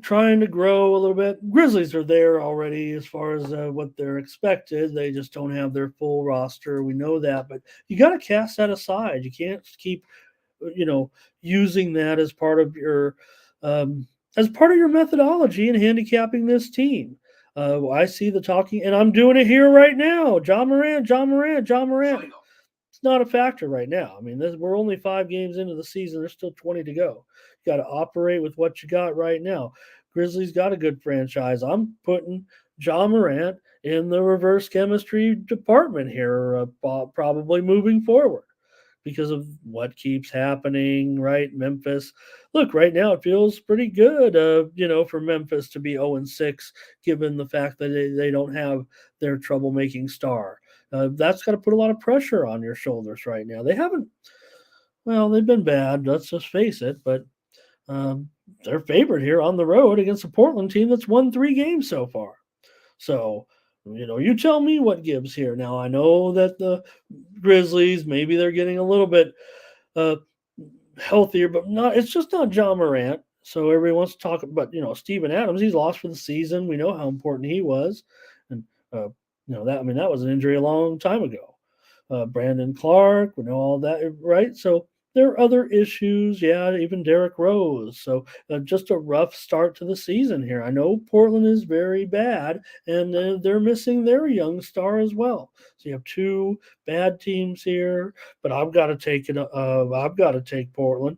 trying to grow a little bit. Grizzlies are there already as far as what they're expected. They just don't have their full roster. We know that, but you got to cast that aside. You can't keep using that um, as part of your methodology in handicapping this team. I see the talking, and I'm doing it here right now. John Morant, John Morant, John Morant. It's not a factor right now. I mean, we're only 5 games into the season. There's still 20 to go. You got to operate with what you got right now. Grizzlies got a good franchise. I'm putting John Morant in the reverse chemistry department here, probably moving forward because of what keeps happening, right? Memphis. Look, right now it feels pretty good, for Memphis to be 0-6, given the fact that they don't have their troublemaking star. That's got to put a lot of pressure on your shoulders right now. They've been bad, let's just face it, but they're favored here on the road against a Portland team that's won 3 games so far. So, you tell me what gives here. Now, I know that the Grizzlies, maybe they're getting a little bit uh, healthier, but not. It's just not John Morant. So everybody wants to talk about, Steven Adams. He's lost for the season. We know how important he was, and that was an injury a long time ago. Brandon Clark, we know all that, right? So there are other issues. Yeah, even Derrick Rose. So just a rough start to the season here. I know Portland is very bad, and they're missing their young star as well. So you have two bad teams here, but I've got to take it. I've got to take Portland.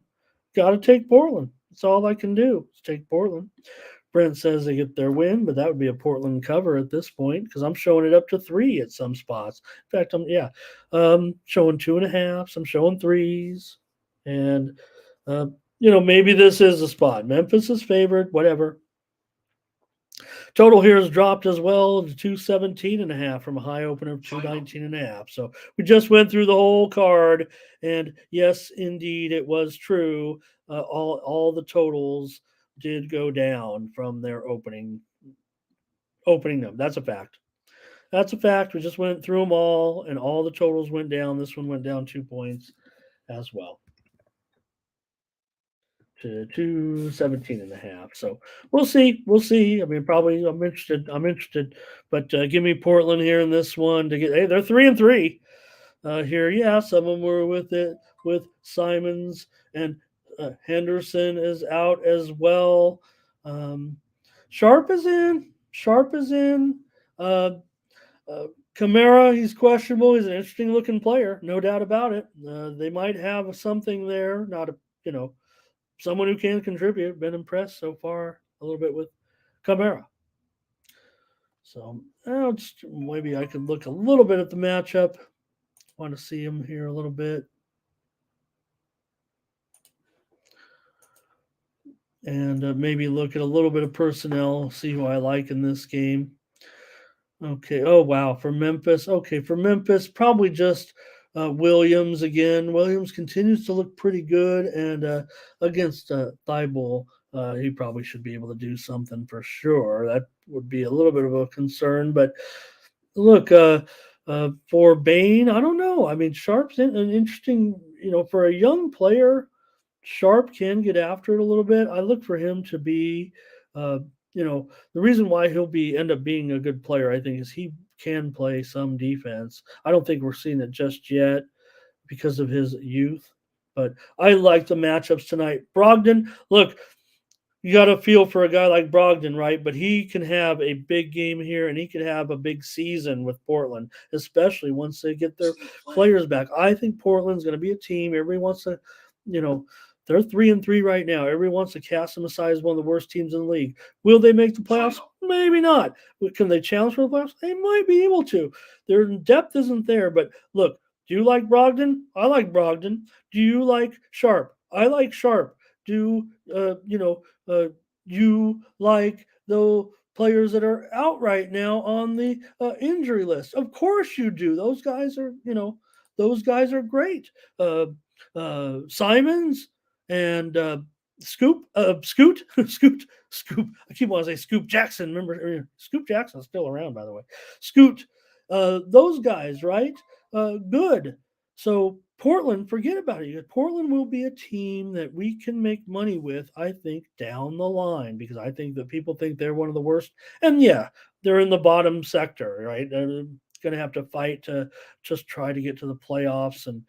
Got to take Portland. That's all I can do is take Portland. Brent says they get their win, but that would be a Portland cover at this point because I'm showing it up to 3 at some spots. In fact, I'm showing 2.5. I'm showing 3s, and maybe this is a spot. Memphis is favored, whatever. Total here has dropped as well to 217.5 from a high opener of 219.5. So we just went through the whole card, and yes, indeed, it was true. All the totals did go down from their opening them. That's a fact. That's a fact. We just went through them all, and all the totals went down. This one went down 2 points as well to 217.5. So we'll see. We'll see. I mean, probably I'm interested. But give me Portland here in this one to get. Hey, they're 3-3 here. Yeah, some of them were with Simons, and Henderson is out as well. Sharp is in. Kamara, he's questionable. He's an interesting looking player, no doubt about it. They might have something there. Not a someone who can contribute. Been impressed so far a little bit with Kamara. So maybe I could look a little bit at the matchup. Want to see him here a little bit. And maybe look at a little bit of personnel, see who I like in this game. Okay. Oh, wow. For Memphis. Okay. For Memphis, probably just Williams again. Williams continues to look pretty good. And against Thibault, he probably should be able to do something for sure. That would be a little bit of a concern. But look, for Bain, I don't know. I mean, Sharp's an interesting, for a young player, Sharp can get after it a little bit. I look for him to be the reason why he'll end up being a good player, I think, is he can play some defense. I don't think we're seeing it just yet because of his youth, but I like the matchups tonight. Brogdon, look, you got to feel for a guy like Brogdon, right? But he can have a big game here, and he could have a big season with Portland, especially once they get their players back. I think Portland's going to be a team. Everybody wants to, they're 3-3 right now. Everyone wants to cast them aside as one of the worst teams in the league. Will they make the playoffs? Maybe not. Can they challenge for the playoffs? They might be able to. Their depth isn't there. But look, do you like Brogdon? I like Brogdon. Do you like Sharp? I like Sharp. Do you like the players that are out right now on the injury list? Of course you do. Those guys are great. Simons and Scoot. I keep wanting to say Scoop Jackson. Remember, Scoop Jackson's still around, by the way. Scoot. Those guys, right? Good. So Portland, forget about it. Portland will be a team that we can make money with, I think, down the line, because I think that people think they're one of the worst. And yeah, they're in the bottom sector, right? They're going to have to fight to just try to get to the playoffs. And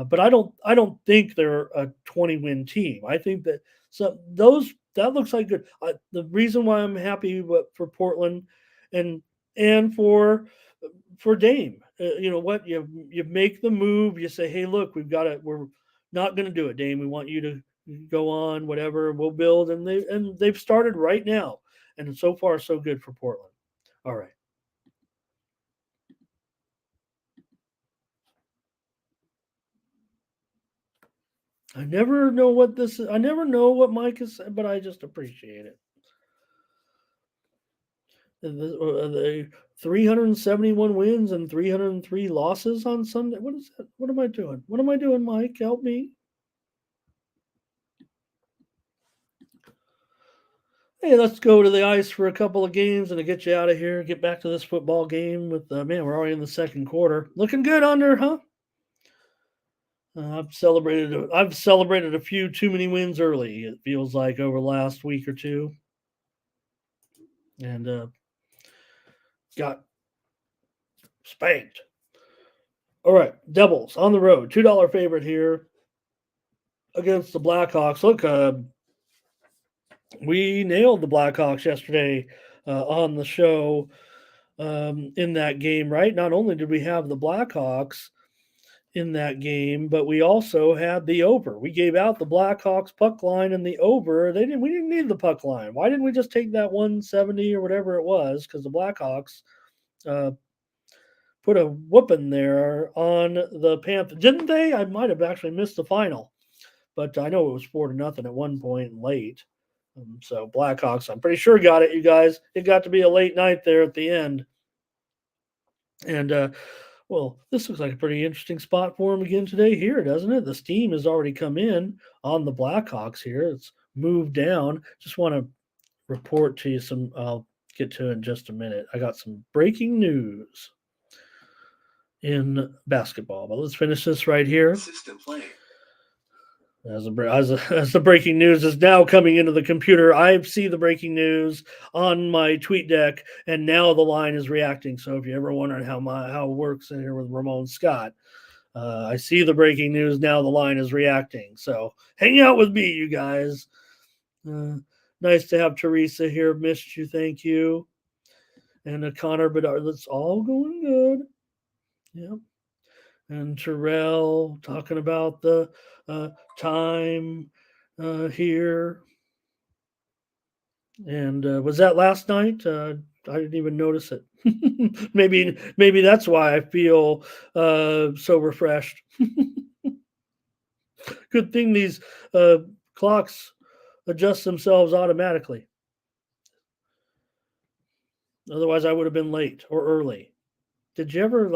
but I don't think they're a 20-win team. I think that that looks like good. The reason why I'm happy for Portland and for Dame, what you make the move. You say, hey, look, we're not going to do it, Dame. We want you to go on, whatever. We'll build, and they've started right now, and so far so good for Portland. All right. I never know what this is. I never know what Mike is, but I just appreciate it. The 371 wins and 303 losses on Sunday. What is that? What am I doing? What am I doing, Mike? Help me. Hey, let's go to the ice for a couple of games and to get you out of here. Get back to this football game with man. We're already in the second quarter. Looking good under, huh? I've celebrated a few too many wins early. It feels like over the last week or two, and got spanked. All right, Devils on the road, $2 favorite here against the Blackhawks. Look, we nailed the Blackhawks yesterday on the show in that game, right? Not only did we have the Blackhawks in that game, but we also had the over. We gave out the Blackhawks puck line and the over. We didn't need the puck line. Why didn't we just take that 170 or whatever it was? Because the Blackhawks uh, put a whooping there on the Panthers, didn't they? I might have actually missed the final, but I know it was 4-0 at one point late. So Blackhawks, I'm pretty sure got it, you guys. It got to be a late night there at the end, and well, this looks like a pretty interesting spot for him again today here, doesn't it? The steam has already come in on the Blackhawks here. It's moved down. Just want to report to you some. I'll get to it in just a minute. I got some breaking news in basketball, but let's finish this right here. Assistant play. As the breaking news is now coming into the computer, I see the breaking news on my tweet deck, and now the line is reacting. So if you ever wondering how it works in here with Ramon Scott, I see the breaking news now. The line is reacting. So hang out with me, you guys. Nice to have Teresa here. Missed you. Thank you. And Connor Bedard. That's all going good. Yep. And Terrell talking about the time here. And was that last night? I didn't even notice it. maybe that's why I feel so refreshed. Good thing these clocks adjust themselves automatically. Otherwise, I would have been late or early. Did you ever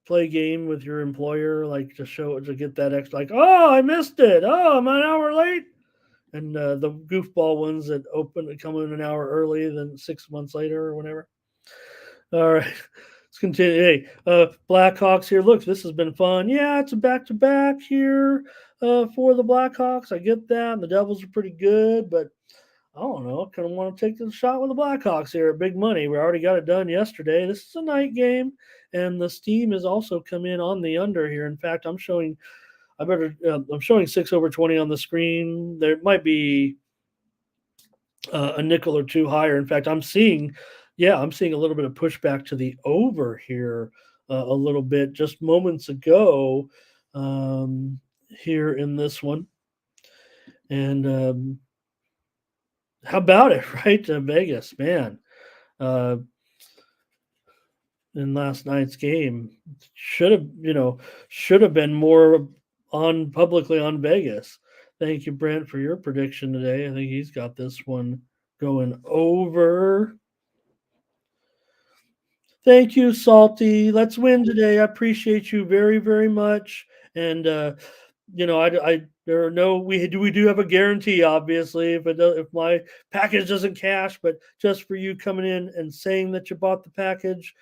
play a game with your employer, to get that extra, oh, I missed it. Oh, I'm an hour late. And the goofball ones that come in an hour early than 6 months later or whatever. All right, let's continue. Hey, Blackhawks here. Look, this has been fun. Yeah, it's a back-to-back here for the Blackhawks. I get that. And the Devils are pretty good, but I don't know. I kind of want to take the shot with the Blackhawks here at big money. We already got it done yesterday. This is a night game, and the steam has also come in on the under here. In fact, I'm showing 6/20 on the screen. There might be a nickel or two higher. In fact, I'm seeing a little bit of pushback to the over here a little bit just moments ago here in this one. And how about it, right? Vegas, man. In last night's game, should have been more on publicly on Vegas. Thank you, Brent, for your prediction today. I think he's got this one going over. Thank you, Salty. Let's win today. I appreciate you very, very much. And we do have a guarantee, obviously, if my package doesn't cash, but just for you coming in and saying that you bought the package,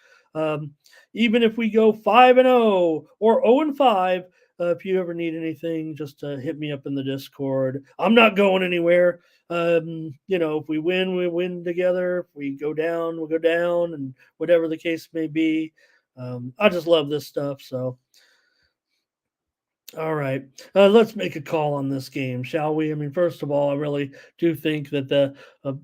even if we go 5-0 or 0-5, if you ever need anything, just hit me up in the Discord. I'm not going anywhere. If we win together. If we go down, we'll go down, and whatever the case may be. I just love this stuff. So, all right, let's make a call on this game, shall we? I mean, first of all, I really do think that the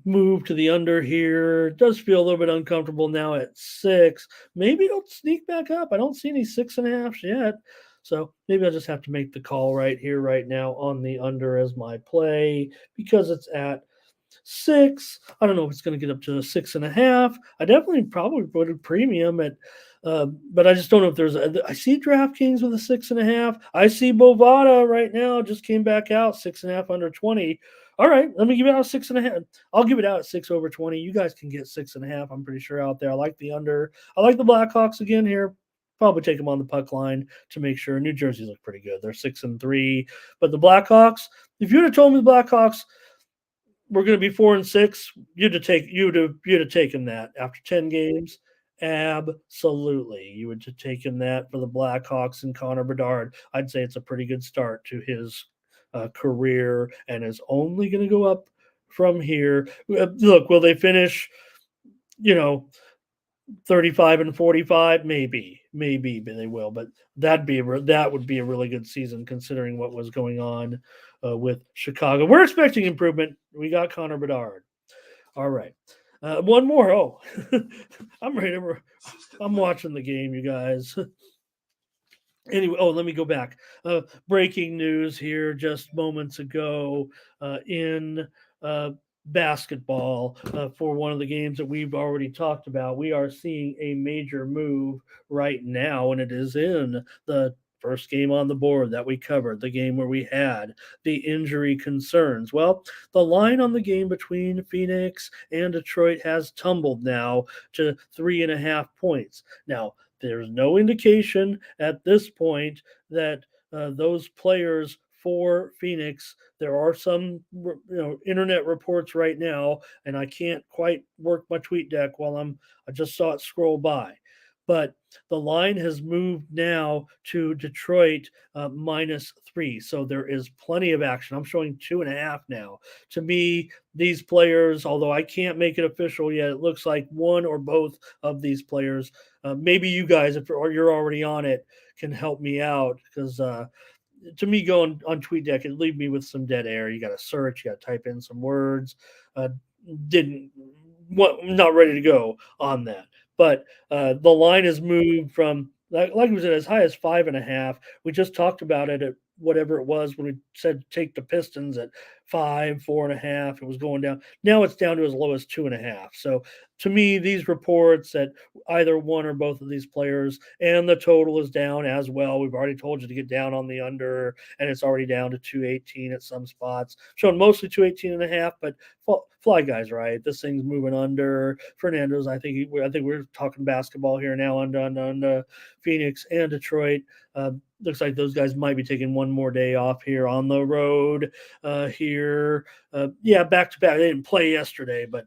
move to the under here does feel a little bit uncomfortable now at 6. Maybe it'll sneak back up. I don't see any 6.5s yet. So maybe I'll just have to make the call right here, right now on the under as my play because it's at 6. I don't know if it's going to get up to 6.5. I definitely probably put a premium at, but I just don't know if I see DraftKings with a 6.5. I see Bovada right now just came back out 6.5 under 20. All right, let me give it out 6.5. I'll give it out at 6/20. You guys can get 6.5. I'm pretty sure out there. I like the under. I like the Blackhawks again here. Probably take them on the puck line to make sure. New Jersey look pretty good. They're 6-3, but the Blackhawks. If you'd have told me the Blackhawks we're going to be 4-6, you'd have taken that after 10 games. Absolutely, you would have taken that for the Blackhawks and Connor Bedard. I'd say it's a pretty good start to his career, and is only going to go up from here. Look, will they finish? 35-45, maybe, but they will. But that would be a really good season considering what was going on with Chicago. We're expecting improvement. We got Connor Bedard. All right, one more. Oh, I'm ready. I'm watching the game, you guys. Anyway, oh, let me go back. Breaking news here just moments ago in uh, basketball for one of the games that we've already talked about. We are seeing a major move right now, and it is in the first game on the board that we covered, the game where we had the injury concerns. Well, the line on the game between Phoenix and Detroit has tumbled now to 3.5 points. Now, there's no indication at this point that those players for Phoenix. There are some, internet reports right now, and I can't quite work my tweet deck while I just saw it scroll by. But the line has moved now to Detroit -3. So there is plenty of action. I'm showing 2.5 now. To me, these players, although I can't make it official yet, it looks like one or both of these players. Maybe you guys, if you're already on it, can help me out because to me, going on TweetDeck, it leave me with some dead air. You got to search, you got to type in some words. Uh, didn't not ready to go on that. But the line has moved from like we said as high as 5.5. We just talked about it at whatever it was when we said take the Pistons at 5, 4.5. It was going down. Now it's down to as low as 2.5. So to me, these reports that either one or both of these players and the total is down as well. We've already told you to get down on the under, and it's already down to 218 at some spots, showing mostly 218.5. But Fly Guy's right. This thing's moving under. Fernando's, I think we're talking basketball here now on Phoenix and Detroit. Looks like those guys might be taking one more day off here on the road here. Yeah, back to back. They didn't play yesterday, but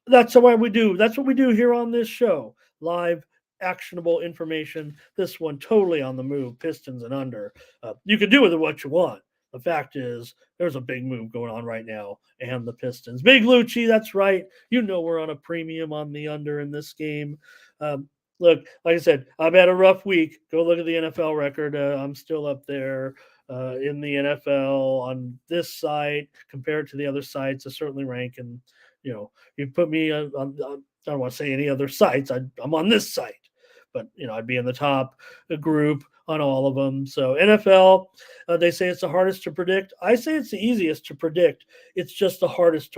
that's what we do. That's what we do here on this show. Live, actionable information. This one totally on the move. Pistons and under. You can do with it what you want. The fact is, there's a big move going on right now, and the Pistons. Big Lucci, that's right. You know we're on a premium on the under in this game. Look, like I said, I've had a rough week. Go look at the NFL record. I'm still up there in the NFL on this site compared to the other sites. I certainly rank, and you put me on I don't want to say any other sites. I'm on this site, but I'd be in the top group on all of them. So NFL, they say it's the hardest to predict. I say it's the easiest to predict. It's just the hardest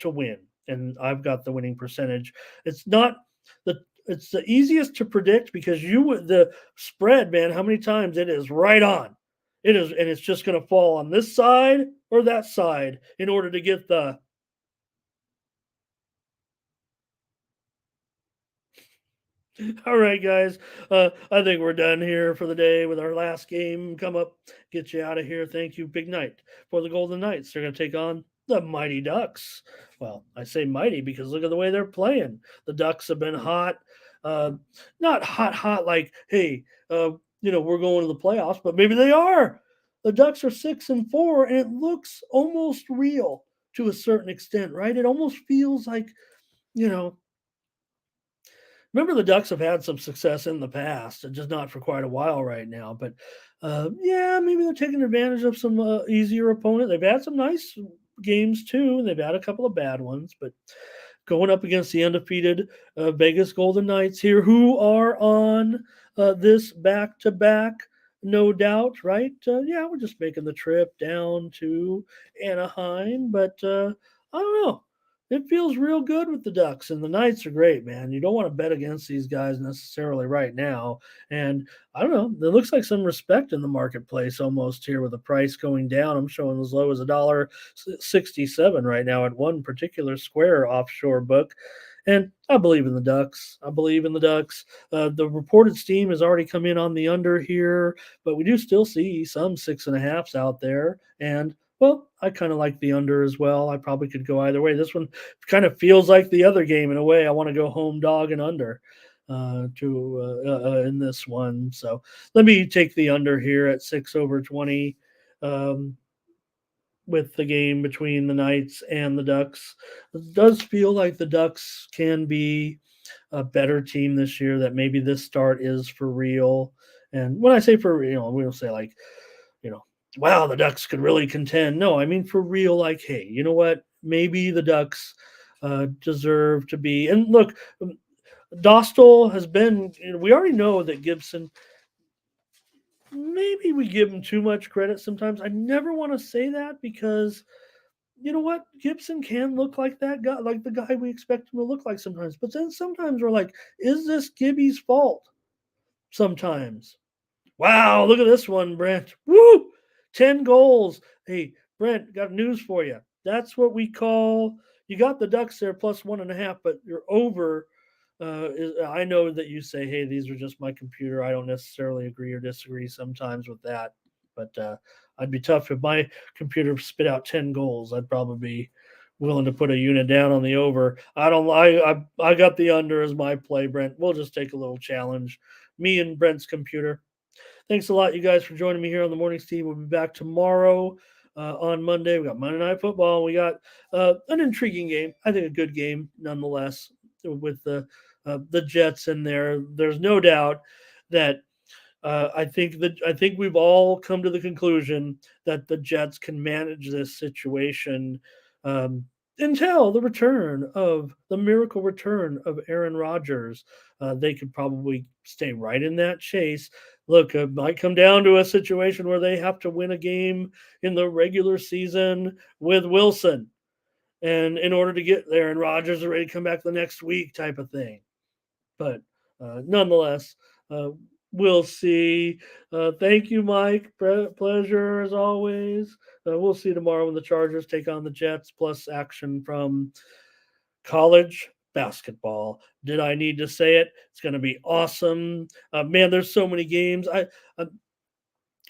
to win, and I've got the winning percentage. It's not the it's the easiest to predict because the spread, man, how many times it is right on. It is, and it's just going to fall on this side or that side in order to get the. All right, guys. I think we're done here for the day with our last game. Come up, get you out of here. Thank you. Big night for the Golden Knights. They're going to take on the Mighty Ducks. Well, I say mighty because look at the way they're playing. The Ducks have been hot. Uh, Not hot like, hey, we're going to the playoffs, but maybe they are. The Ducks are 6-4, and it looks almost real to a certain extent, right? It almost feels like, you know, remember the Ducks have had some success in the past, and just not for quite a while right now. But yeah, maybe they're taking advantage of some easier opponent. They've had some nice games too, and they've had a couple of bad ones. But going up against the undefeated Vegas Golden Knights here, who are on this back to back, no doubt, right? Yeah, we're just making the trip down to Anaheim, but I don't know. It feels real good with the Ducks, and the Knights are great, man. You don't want to bet against these guys necessarily right now. And I don't know. There looks like some respect in the marketplace almost here with the price going down. I'm showing as low as $1.67 right now at one particular Square offshore book. And I believe in the Ducks. I believe in the Ducks. The reported steam has already come in on the under here, but we do still see some 6.5s out there. And well, I kind of like the under as well. I probably could go either way. This one kind of feels like the other game in a way. I want to go home dog and under in this one. So let me take the under here at 6/20 um, with the game between the Knights and the Ducks. It does feel like the Ducks can be a better team this year. That maybe this start is for real. And when I say for real, we don't say like you know, wow, the Ducks could really contend. No, I mean for real, like, hey, you know what? Maybe the Ducks deserve to be. And look, Dostal has been. We already know that Gibson maybe we give him too much credit sometimes. I never want to say that because you know what? Gibson can look like that guy, like the guy we expect him to look like sometimes. But then sometimes we're like, is this Gibby's fault? Sometimes. Wow, look at this one, Brent. Woo! 10 goals. Hey, Brent, got news for you. That's what we call you got the Ducks there plus 1.5, but you're over. I know that you say, hey, these are just my computer. I don't necessarily agree or disagree sometimes with that. But I'd be tough if my computer spit out 10 goals. I'd probably be willing to put a unit down on the over. I don't I got the under as my play, Brent. We'll just take a little challenge. Me and Brent's computer. Thanks a lot, you guys, for joining me here on the morning, Steve. We'll be back tomorrow on Monday. We got Monday Night Football. We got an intriguing game. I think a good game nonetheless with the Jets in there. There's no doubt that I think we've all come to the conclusion that the Jets can manage this situation um, until the miracle return of Aaron Rodgers. They could probably stay right in that chase. Look, it might come down to a situation where they have to win a game in the regular season with Wilson, and in order to get there, and Rodgers are ready to come back the next week, type of thing. But nonetheless, uh, we'll see. Thank you, Mike. Pleasure as always. We'll see tomorrow when the Chargers take on the Jets, plus action from college basketball. Did I need to say it? It's going to be awesome. Man, there's so many games. I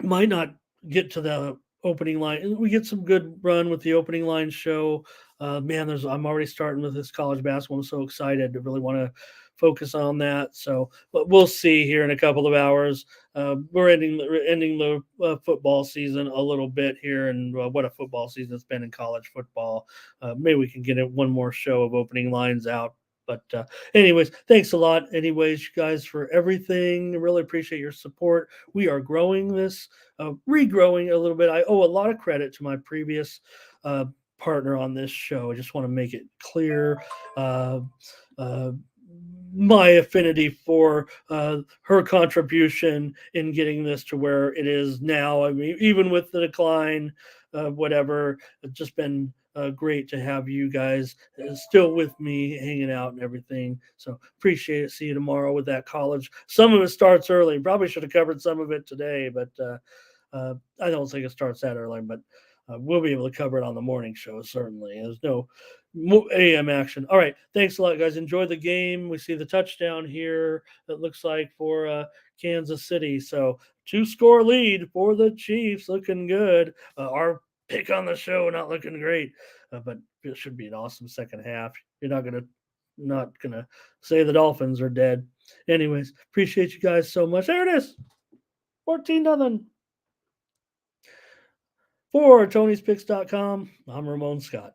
might not get to the opening line. We get some good run with the opening line show. Man, I'm already starting with this college basketball. I'm so excited to really want to focus on that. So, but we'll see here in a couple of hours. We're ending the football season a little bit here, and what a football season it's been in college football. Maybe we can get one more show of opening lines out. But anyways, thanks a lot. Anyways, you guys for everything. Really appreciate your support. We are growing this, regrowing a little bit. I owe a lot of credit to my previous partner on this show. I just want to make it clear. Uh, uh, my affinity for her contribution in getting this to where it is now. I mean, even with the decline, whatever, it's just been great to have you guys still with me, hanging out and everything. So appreciate it. See you tomorrow with that college. Some of it starts early. Probably should have covered some of it today, but I don't think it starts that early. But we'll be able to cover it on the morning show, certainly. There's no AM action. All right. Thanks a lot, guys. Enjoy the game. We see the touchdown here, it looks like, for Kansas City. So 2-score lead for the Chiefs. Looking good. Our pick on the show not looking great, but it should be an awesome second half. You're not gonna say the Dolphins are dead. Anyways, appreciate you guys so much. There it is. 14-0. For Tony'sPicks.com, I'm Ramon Scott.